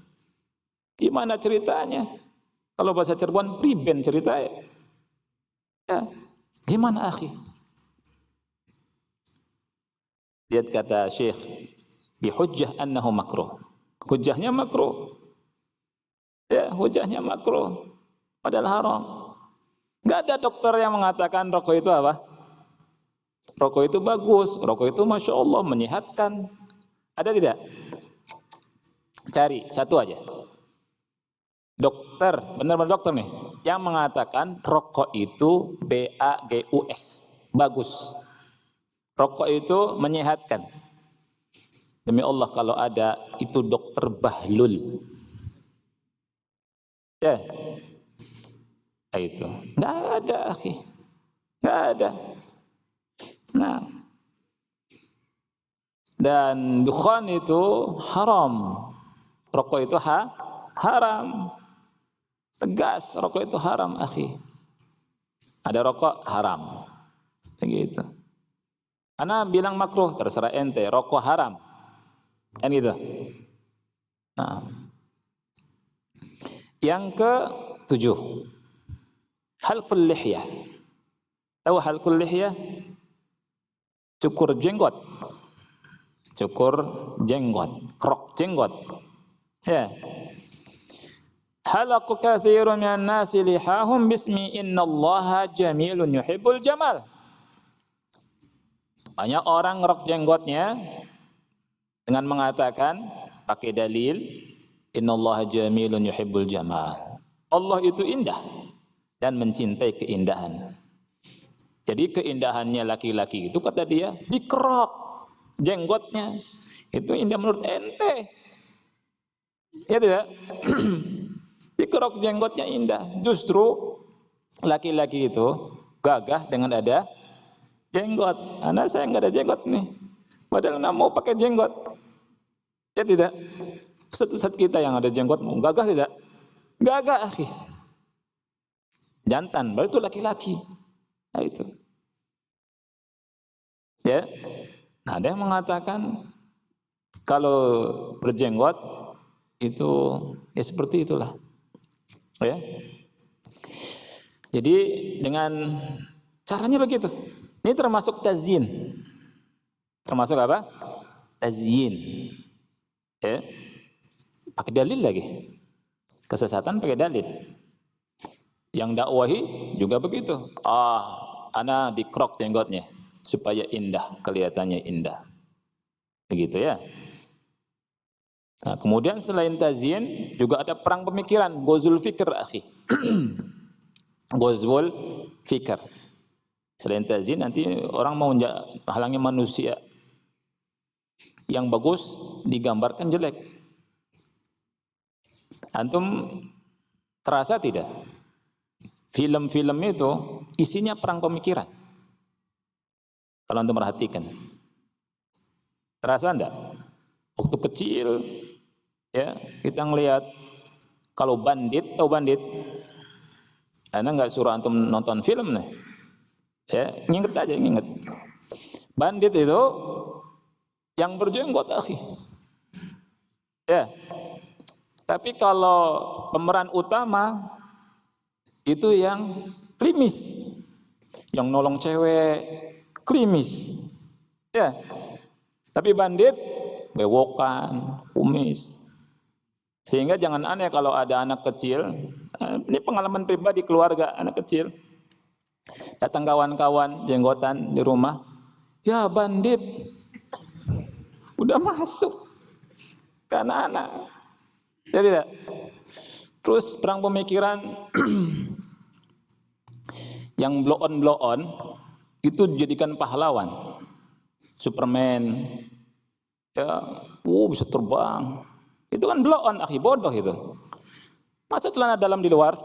Gimana ceritanya? Kalau bahasa Cirebon priben ceritanya. Ya. Gimana akhi? Lihat kata Syekh, bihujjah annahu makruh. Hujjahnya makruh. Ya, hujjahnya makruh. Padahal haram. Enggak ada dokter yang mengatakan rokok itu apa? Rokok itu bagus, rokok itu Masya Allah menyehatkan. Ada tidak? Cari satu aja. Dokter, benar-benar dokter nih, yang mengatakan rokok itu bagus, bagus. Rokok itu menyehatkan. Demi Allah kalau ada itu dokter bahlul. Ya, itu nggak ada, akhi, nggak ada. Nah, dan dukhan itu haram, rokok itu haram, tegas rokok itu haram, akhi. Ada rokok haram, begitu. Ana bilang makruh, terserah ente, rokok haram, kan gitu. Nah, yang ke-7, halqul lihyah. Tahu halqul lihyah? Cukur jenggot, kerok jenggot. Ya. Halaqu katsirun minan nasi lihahum bismi innallaha jamilun yuhibbul jamal. Banyak orang ngerok jenggotnya dengan mengatakan pakai dalil innallaha jamilun yuhibbul jamal. Allah itu indah. dan mencintai keindahan. Jadi keindahannya laki-laki itu kata dia dikerok jenggotnya. Itu indah menurut ente. Ya tidak? Dikerok jenggotnya indah. Justru laki-laki itu gagah dengan ada jenggot. Anak saya nggak ada jenggot nih. Padahal nggak mau pakai jenggot. Ya tidak? Ustaz kita yang ada jenggot mau gagah tidak? Gagah, akhi. Jantan, baru itu laki-laki. Nah itu. Ya. Nah, ada yang mengatakan kalau berjenggot itu ya seperti itulah. Ya. Jadi dengan caranya begitu. Ini termasuk tazyin. Termasuk apa? Tazyin. Ya. Pakai dalil lagi. Kesesatan pakai dalil. Yang dakwahi juga begitu. Ana dikrok jenggotnya supaya indah, kelihatannya indah. Begitu ya. Nah, kemudian selain tazyin juga ada perang pemikiran, ghazwul fikr, akhi. Ghazwul fikr. Selain tazyin nanti orang mau halangi manusia. Yang bagus digambarkan jelek. Antum terasa tidak? Film-film itu isinya perang pemikiran. Kalau antum perhatikan. Terasa enggak? Waktu kecil ya, kita ngelihat kalau bandit, tahu bandit? Ana enggak suruh antum nonton film nih. Ya, nginget aja, nginget. Bandit itu yang berjenggot, akhi. Ya. Tapi kalau pemeran utama itu yang klimis, yang nolong cewek klimis, ya. Tapi bandit bewokan, kumis. Sehingga jangan aneh kalau ada anak kecil, ini pengalaman pribadi keluarga anak kecil, datang kawan-kawan jenggotan di rumah, ya bandit, udah masuk ke anak-anak, ya tidak. Terus perang pemikiran yang blow on itu dijadikan pahlawan. Superman ya, bisa terbang. Itu kan blow on, akhi, bodoh itu. Masa celana dalam di luar?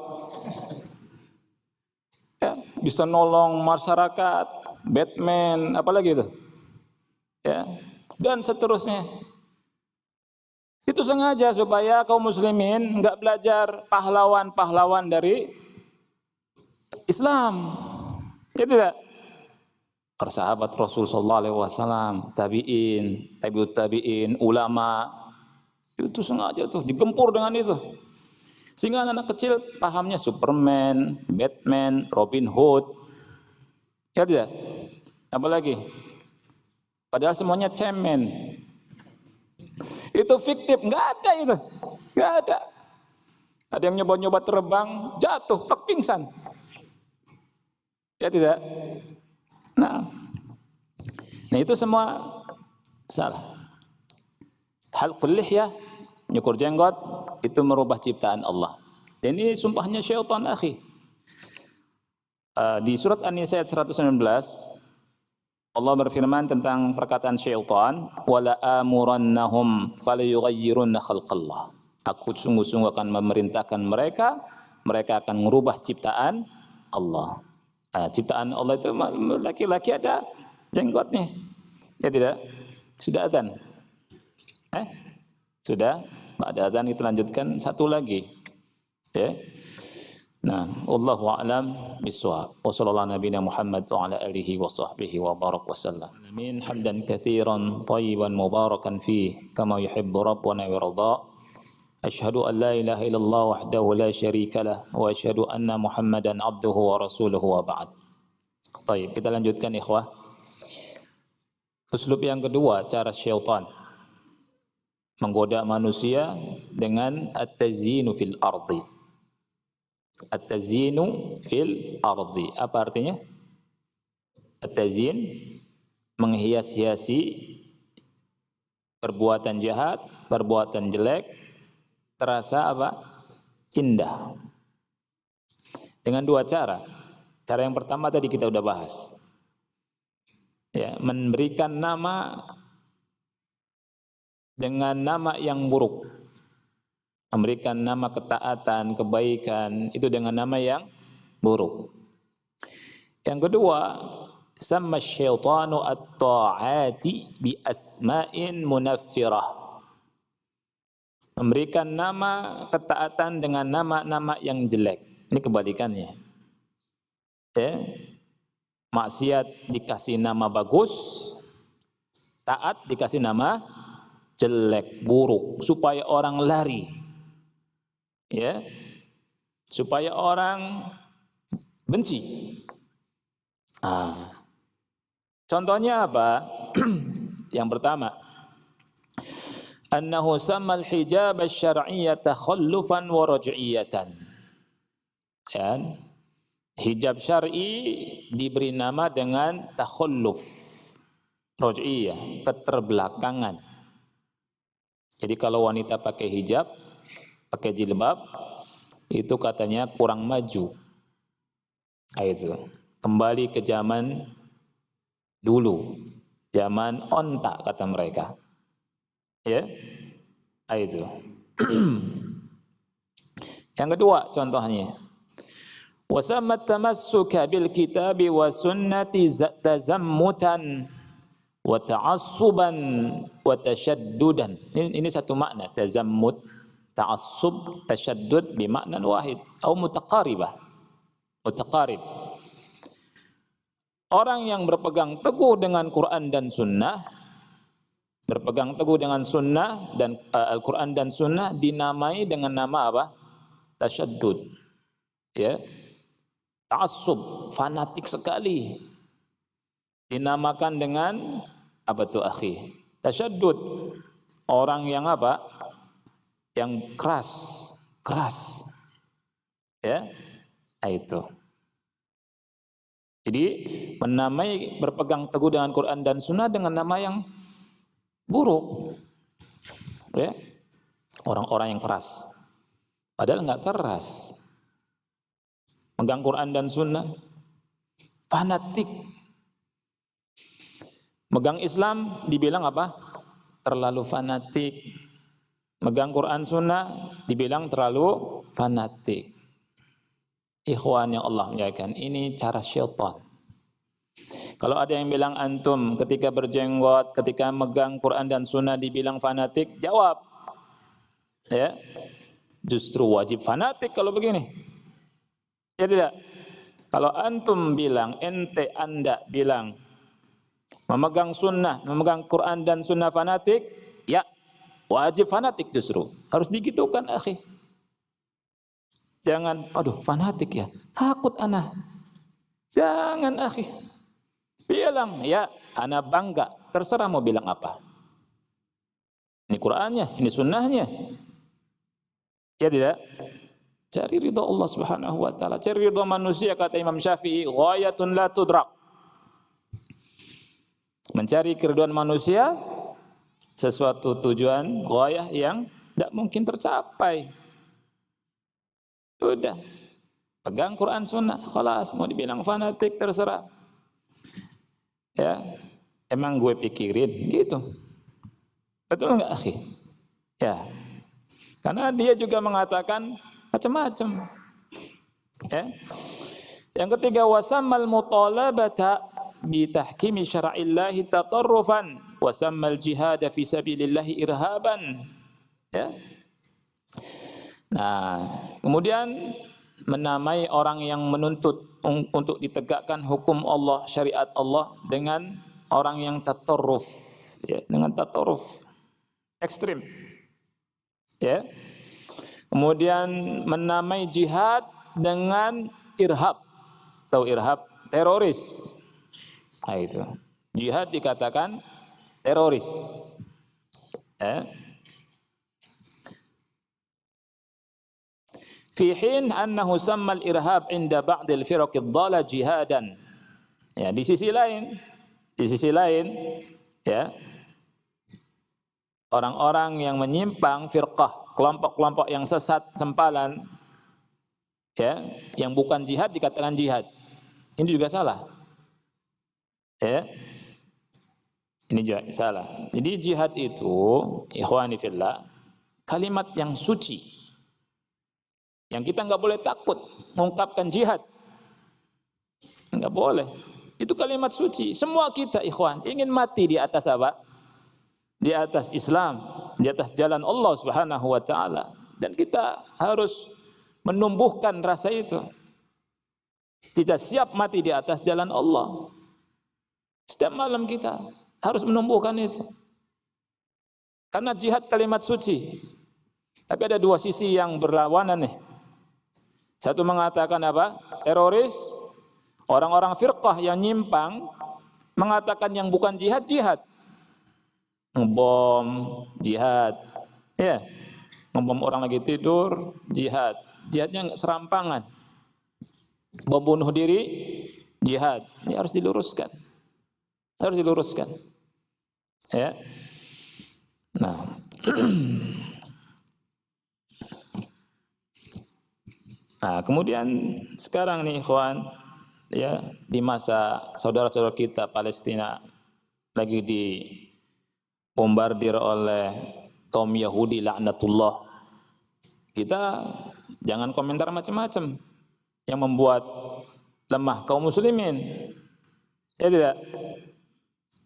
Ya, bisa nolong masyarakat, Batman, apalagi itu. Ya, dan seterusnya. Itu sengaja supaya kaum muslimin enggak belajar pahlawan-pahlawan dari Islam. Ya tidak? Para sahabat Rasul sallallahu alaihi wasallam, tabi'in, tabi'ut tabi'in, ulama, itu sengaja tuh digempur dengan itu. Sehingga anak kecil pahamnya Superman, Batman, Robin Hood. Ya tidak? Apalagi? Padahal semuanya cemen. Itu fiktif, enggak ada itu. Enggak ada. Ada yang nyoba-nyoba terbang, jatuh, pingsan. Ya tidak? Nah itu semua salah. Halqul lihyah, nyukur jenggot, itu merubah ciptaan Allah. Dan ini sumpahnya syaitan, akhi. Di surat An-Nisa ayat 119, Allah berfirman tentang perkataan syaitan, wala amurannahum falyughayyirunna khalqallah. Aku sungguh-sungguh akan memerintahkan mereka akan merubah ciptaan Allah. Ciptaan Allah itu laki-laki ada jenggotnya. Ya tidak? Sudah adzan? Sudah? Pada adzan kita lanjutkan satu lagi. Ya. Nah, wallahu a'lam bissawab. Wa sallallahu nabiyana Muhammad wa ala alihi wa sahbihi wa barak wa sallam. Amin. Hamdan katsiran thayyiban mubarakan fi kama yuhibbu rabbuna wa yarda. Asyhadu an la ilaha illallah wahdahu la syarika lah wa asyhadu anna Muhammadan abduhu wa rasuluhu wa ba'd. Baik, kita lanjutkan ikhwah. Uslub yang kedua, cara syaitan menggoda manusia dengan at-tazyinu fil ardi. At-tazyinu fil ardi. Apa artinya? At-tazyin menghias-hiasi perbuatan jahat, perbuatan jelek terasa apa? Indah. dengan dua cara. Cara yang pertama tadi kita udah bahas. Ya, memberikan nama dengan nama yang buruk. Memberikan nama ketaatan, kebaikan itu dengan nama yang buruk. Yang kedua, sama syaitanu at-ta'ati bi asma'in munaffirah. Memberikan nama ketaatan dengan nama-nama yang jelek. Ini kebalikannya. Ya. Maksiat dikasih nama bagus, taat dikasih nama jelek, buruk, supaya orang lari. Ya. Supaya orang benci. Contohnya apa? Yang pertama, annahu sammal hijab asy-syar'iyyah takhallufan wa raj'iyatan. Ya. Hijab syar'i diberi nama dengan takhalluf, raj'iyah, keterbelakangan. Jadi kalau wanita pakai hijab, pakai jilbab, itu katanya kurang maju. Itu kembali ke zaman dulu, zaman onta kata mereka. Ya, itu. Yang kedua contohnya, wasammat tamassuka bil kitabi wa sunnati tazammutan wa ta'assuban wa tashaddudan. Ini satu makna, tazammut, ta'assub, tashaddud bimakna wahid atau mutaqaribah. Mutaqarib. Orang yang berpegang teguh dengan Quran dan Sunnah, berpegang teguh dengan Sunnah dan Al-Quran dan Sunnah dinamai dengan nama apa? Tasyaddud. Ya, ta'assub, fanatik sekali. Dinamakan dengan apa tuh akhi? Tasyaddud. Orang yang apa? Yang keras, keras. Ya, itu. Jadi menamai berpegang teguh dengan Quran dan Sunnah dengan nama yang buruk, ya, orang-orang yang keras, padahal nggak keras, megang Quran dan Sunnah, fanatik, megang Islam dibilang apa? Terlalu fanatik, megang Quran Sunnah dibilang terlalu fanatik. Ikhwan yang Allah muliakan, ini cara syaitan. Kalau ada yang bilang antum ketika berjenggot, ketika megang Quran dan Sunnah dibilang fanatik, jawab, ya, justru wajib fanatik kalau begini. Ya tidak? Kalau antum bilang, anda bilang memegang Sunnah, memegang Quran dan Sunnah fanatik, ya wajib fanatik justru. Harus digitukan akhi. Jangan, aduh fanatik ya, takut ana. Jangan akhi. Bilang, ya ana bangga, terserah mau bilang apa. Ini Qur'annya, ini sunnahnya. Ya tidak? Cari ridha Allah Subhanahu wa taala. Cari ridha manusia kata Imam Syafi'i, ghayatun la tudrak. Mencari keridhaan manusia sesuatu tujuan ghayah yang tidak mungkin tercapai. Udah, pegang Quran Sunnah, khalas, mau dibilang fanatik terserah. Ya, emang gue pikirin gitu. Betul enggak akhi? Ya. Karena dia juga mengatakan macam-macam. Ya. Yang ketiga, wasammal mutalabata bi tahkimi syar'illahi tatarrufan wasammal jihad fi sabilillahi irhaban. Ya. Nah, kemudian menamai orang yang menuntut untuk ditegakkan hukum Allah, syariat Allah dengan orang yang tatarruf, ya, dengan tatarruf ekstrim. Ya. Kemudian menamai jihad dengan irhab. Tahu irhab? Teroris. Nah, itu. Jihad dikatakan teroris. Ya. Fi hin annahu sammal irhab inda ba'dil firaqid dhalla jihadan. Ya, di sisi lain, ya, orang-orang yang menyimpang firqah, kelompok-kelompok yang sesat sempalan, Ya, yang bukan jihad dikatakan jihad. Ini juga salah. Ya. Ini juga salah. Jadi jihad itu, ikhwani fillah, kalimat yang suci. Yang kita nggak boleh takut mengungkapkan jihad. Nggak boleh. Itu kalimat suci. Semua kita, ikhwan, ingin mati di atas apa? Di atas Islam, di atas jalan Allah Subhanahu wa taala. Dan kita harus menumbuhkan rasa itu. Kita siap mati di atas jalan Allah. Setiap malam kita harus menumbuhkan itu. Karena jihad kalimat suci. Tapi ada dua sisi yang berlawanan nih. Satu mengatakan apa? Teroris, orang-orang firqah yang nyimpang mengatakan yang bukan jihad, jihad. Ngebom, jihad. Ya. Ngebom orang lagi tidur, jihad. Jihadnya serampangan. Bom bunuh diri, jihad. Ini harus diluruskan. Harus diluruskan. Ya. Nah. Nah, kemudian sekarang nih ikhwan, ya, di masa saudara-saudara kita Palestina lagi dibombardir oleh kaum Yahudi laknatullah. Kita jangan komentar macam-macam yang membuat lemah kaum muslimin. Ya tidak?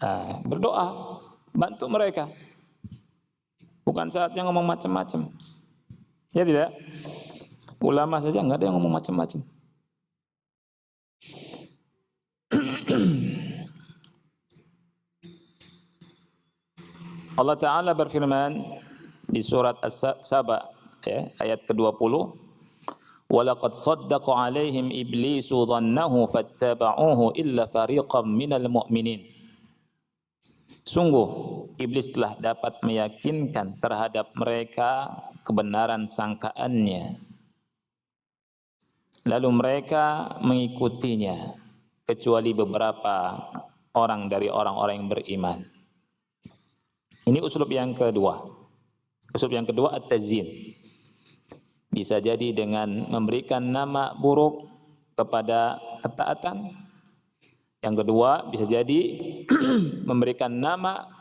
Nah, berdoa, bantu mereka. Bukan saatnya ngomong macam-macam. Ya tidak? Ulama saja enggak ada yang ngomong macam-macam. Allah Ta'ala berfirman di surat As-Saba, ya, ayat ke-20, وَلَقَدْ صَدَّقَ عَلَيْهِمْ إِبْلِيسُ ظَنَّهُ فَاتَّبَعُوهُ إِلَّا فَرِيقًا مِنَ الْمُؤْمِنِينَ. Sungguh, iblis telah dapat meyakinkan terhadap mereka kebenaran sangkaannya. Lalu mereka mengikutinya, kecuali beberapa orang dari orang-orang yang beriman. Ini uslub yang kedua. Uslub yang kedua, at-tazyin. Bisa jadi dengan memberikan nama buruk kepada ketaatan. Yang kedua, bisa jadi memberikan nama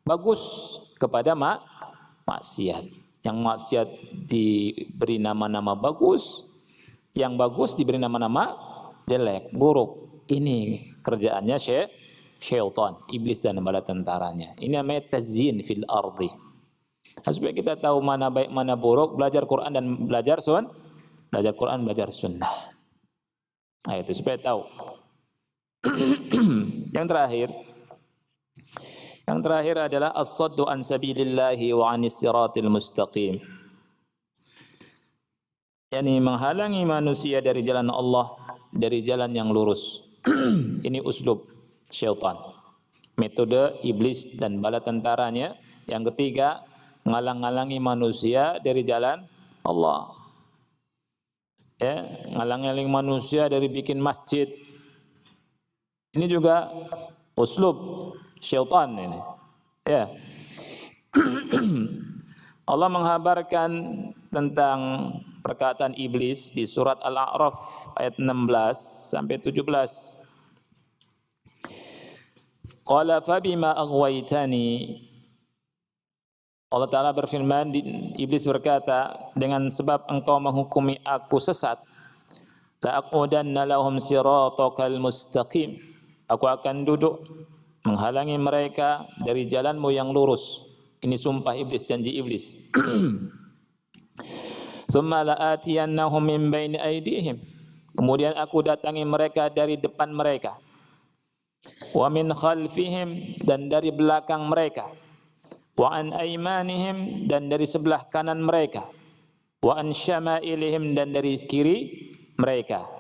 bagus kepada maksiat. Yang maksiat diberi nama-nama bagus, yang bagus diberi nama-nama jelek, buruk. Ini kerjaannya syaitan, iblis dan bala tentaranya. Ini namanya tazyin fil ardi. Supaya kita tahu mana baik mana buruk, belajar Quran dan belajar Quran, belajar sunnah. Nah, itu supaya tahu. Yang terakhir adalah as-saddu an sabilillahi wa anis siratil mustaqim. Yani menghalangi manusia dari jalan Allah, dari jalan yang lurus. Ini uslub syaitan, metode iblis dan bala tentaranya. Yang ketiga, ngalang-ngalangi manusia dari jalan Allah. Ya, ngalang-ngalangi manusia dari bikin masjid. Ini juga uslub syaitan ini. Ya. Allah menghabarkan tentang perkataan iblis di surat Al-A'raf ayat 16 sampai 17. Qala fabima aghwaytani. Allah Ta'ala berfirman, iblis berkata, dengan sebab engkau menghukumi aku sesat, la'aqudanna lahum siratakal mustaqim. Aku akan duduk menghalangi mereka dari jalanmu yang lurus. Ini sumpah iblis, janji iblis. Tsumma la'atiyannahum min baini aydihim. Kemudian aku datangi mereka dari depan mereka. Wa min khalfihim, dan dari belakang mereka. Wa an aymanihim, dan dari sebelah kanan mereka. Wa an syama'ilihim, dan dari kiri mereka.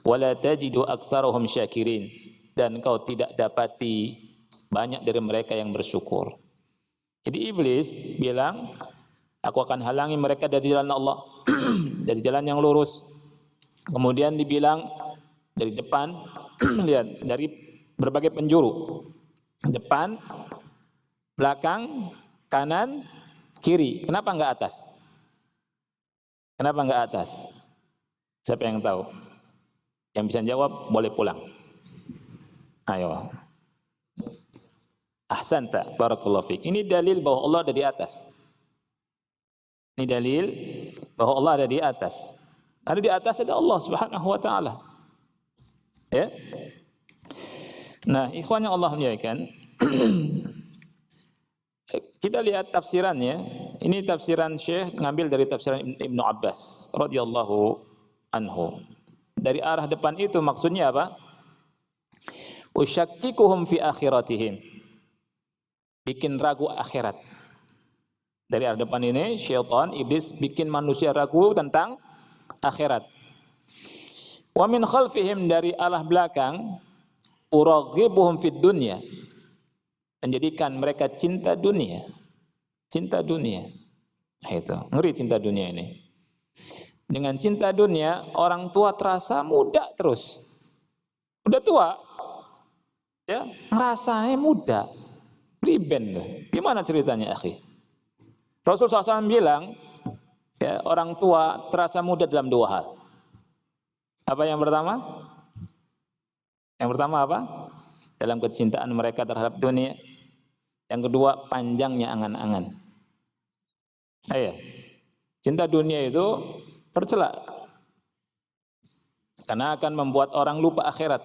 Wala tajidu aktsarahum syakirin, dan kau tidak dapati banyak dari mereka yang bersyukur. Jadi iblis bilang, aku akan halangi mereka dari jalan Allah, dari jalan yang lurus. Kemudian dibilang dari depan, lihat, dari berbagai penjuru. Depan, belakang, kanan, kiri. Kenapa enggak atas? Kenapa enggak atas? Siapa yang tahu? Yang bisa jawab boleh pulang. Ayo. Ahsanta, barakallahu fiik. Ini dalil bahwa Allah ada di atas. Ini dalil bahwa Allah ada di atas. Ada di atas ada Allah Subhanahu wa taala. Ya. Nah, ikhwan yang Allah muliakan, kita lihat tafsirannya. Ini tafsiran Syekh ngambil dari tafsiran Ibnu Abbas radhiyallahu anhu. Dari arah depan itu maksudnya apa? Usyakkikuhum fi akhiratihim. Bikin ragu akhirat. Dari arah depan ini syaitan, iblis bikin manusia ragu tentang akhirat. Wa min khalfihim, dari arah belakang, uraghibuhum fid dunya. Menjadikan mereka cinta dunia. Cinta dunia. Nah, itu, ngeri cinta dunia ini. Dengan cinta dunia, orang tua terasa muda terus. Udah tua, ya, ngerasanya muda. Riben. Gimana ceritanya, akhi? Rasul SAW bilang, ya, orang tua terasa muda dalam dua hal. Apa yang pertama? Yang pertama apa? Dalam kecintaan mereka terhadap dunia. Yang kedua, panjangnya angan-angan. Ayo, cinta dunia itu tercela. Karena akan membuat orang lupa akhirat.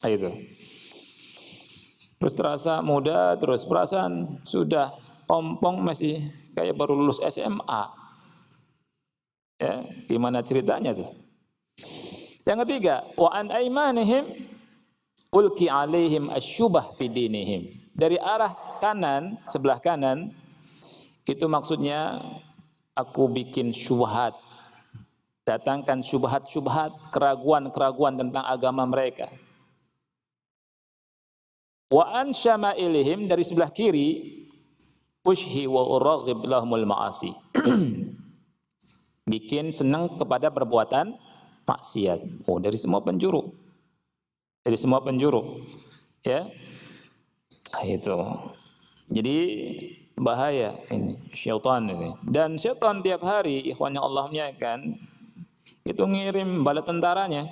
Ayo itu. Terus terasa muda, terus perasaan sudah ompong masih kayak baru lulus SMA. Ya, gimana ceritanya tuh? Yang ketiga, wa an aimanihim ulki alaihim asyubah fi dinihim. Dari arah kanan, sebelah kanan, itu maksudnya aku bikin syubhat. Datangkan syubhat-syubhat, keraguan-keraguan tentang agama mereka. Wa an syama'ilihim, dari sebelah kiri, ushhi wa uraghib lahumul ma'asi. Bikin senang kepada perbuatan maksiat. Oh, dari semua penjuru. Dari semua penjuru. Ya. Nah, itu. Jadi bahaya ini syaitan ini. Dan syaitan tiap hari, ikhwan yang Allah muliakan, itu ngirim bala tentaranya.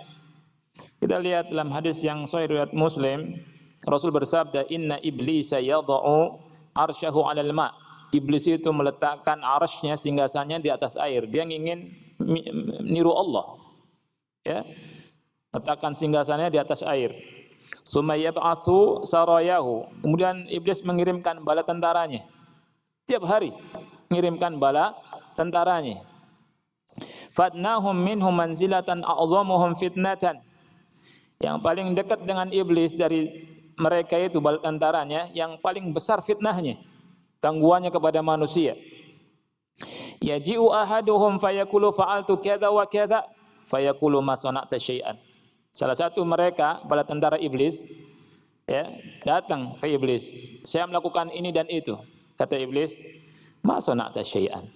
Kita lihat dalam hadis yang sahih riwayat Muslim, Rasul bersabda, inna iblisa yada'u arsyahu 'alal ma'. Iblis itu meletakkan arsy-nya, singgasannya di atas air. Dia ingin niru Allah. Ya. Letakkan singgasannya di atas air. Summa yab'atsu sarayahu. Kemudian iblis mengirimkan bala tentaranya. Tiap hari mengirimkan bala tentaranya. Fatnahum minhum manzilatan a'dhamuhum fitnatan. Yang paling dekat dengan iblis dari mereka itu bala tentaranya, yang paling besar fitnahnya, gangguannya kepada manusia. Yaji'u ahaduhum fayaqulu fa'altu kadza wa kadza fayaqulu ma sana'ta syai'an. Salah satu mereka, bala tentara iblis, ya, datang ke iblis. Saya melakukan ini dan itu. Kata iblis, ma sana'ta syai'an.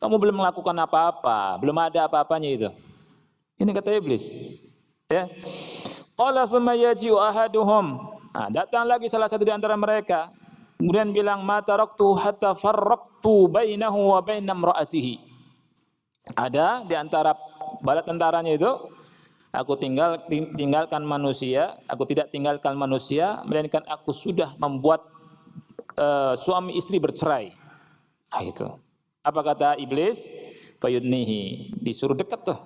Kamu belum melakukan apa-apa, belum ada apa-apanya itu. Ini kata iblis. Ya. Qala summa yaji'u ahaduhum. Nah, datang lagi salah satu di antara mereka, kemudian bilang, ma taraktu hatta farraqtu bainahu wa baina imra'atihi. Ada di antara bala tentaranya itu, aku tinggalkan manusia, aku tidak tinggalkan manusia, melainkan aku sudah membuat suami istri bercerai. Nah, itu. Apa kata iblis? Fayudnihi, disuruh dekat tuh.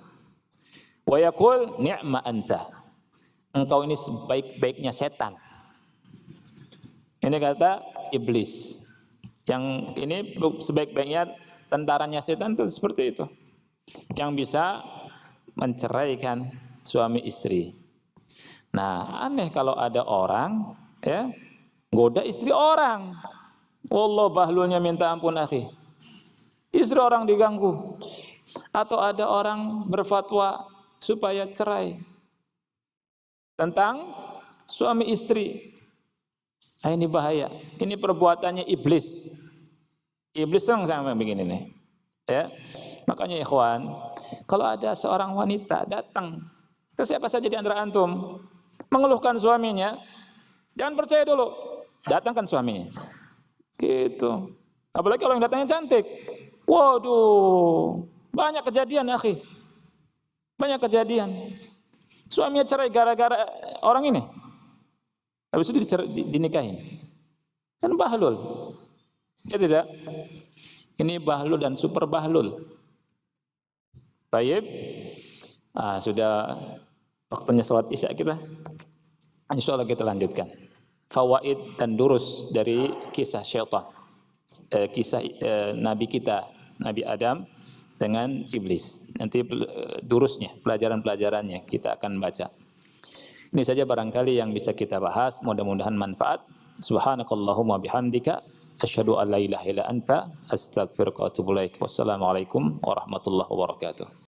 Wa yaqul ni'ma anta. Engkau ini sebaik-baiknya setan. Ini kata iblis. Yang ini sebaik-baiknya tentaranya setan itu seperti itu. Yang bisa menceraikan suami istri. Nah, aneh kalau ada orang, ya, goda istri orang. Wallah, bahlulnya minta ampun, akhi. Istri orang diganggu. Atau ada orang berfatwa supaya cerai tentang suami istri. Nah, ini bahaya. Ini perbuatannya iblis. Iblis yang sama begini nih. Ya. Makanya ikhwan, kalau ada seorang wanita datang ke siapa saja di antara antum, mengeluhkan suaminya, jangan percaya dulu. Datangkan suaminya. Gitu. Apalagi kalau yang datangnya cantik. Waduh, banyak kejadian, akhi. Banyak kejadian. Suaminya cerai gara-gara orang ini. Habis itu dinikahin. Kan bahlul. Ya tidak? Ini bahlul dan super bahlul. Tayyib. Sudah waktunya salat Isya kita. Insyaallah kita lanjutkan. Fawaid dan durus dari kisah syaitan. Kisah Nabi kita, Nabi Adam dengan iblis. Nanti durusnya, pelajaran-pelajarannya kita akan baca. Ini saja barangkali yang bisa kita bahas, mudah-mudahan manfaat. Subhanakallahumma bihamdika asyhadu an la ilaha illa anta astaghfiruka wa atubu ilaik. Wassalamualaikum warahmatullahi wabarakatuh.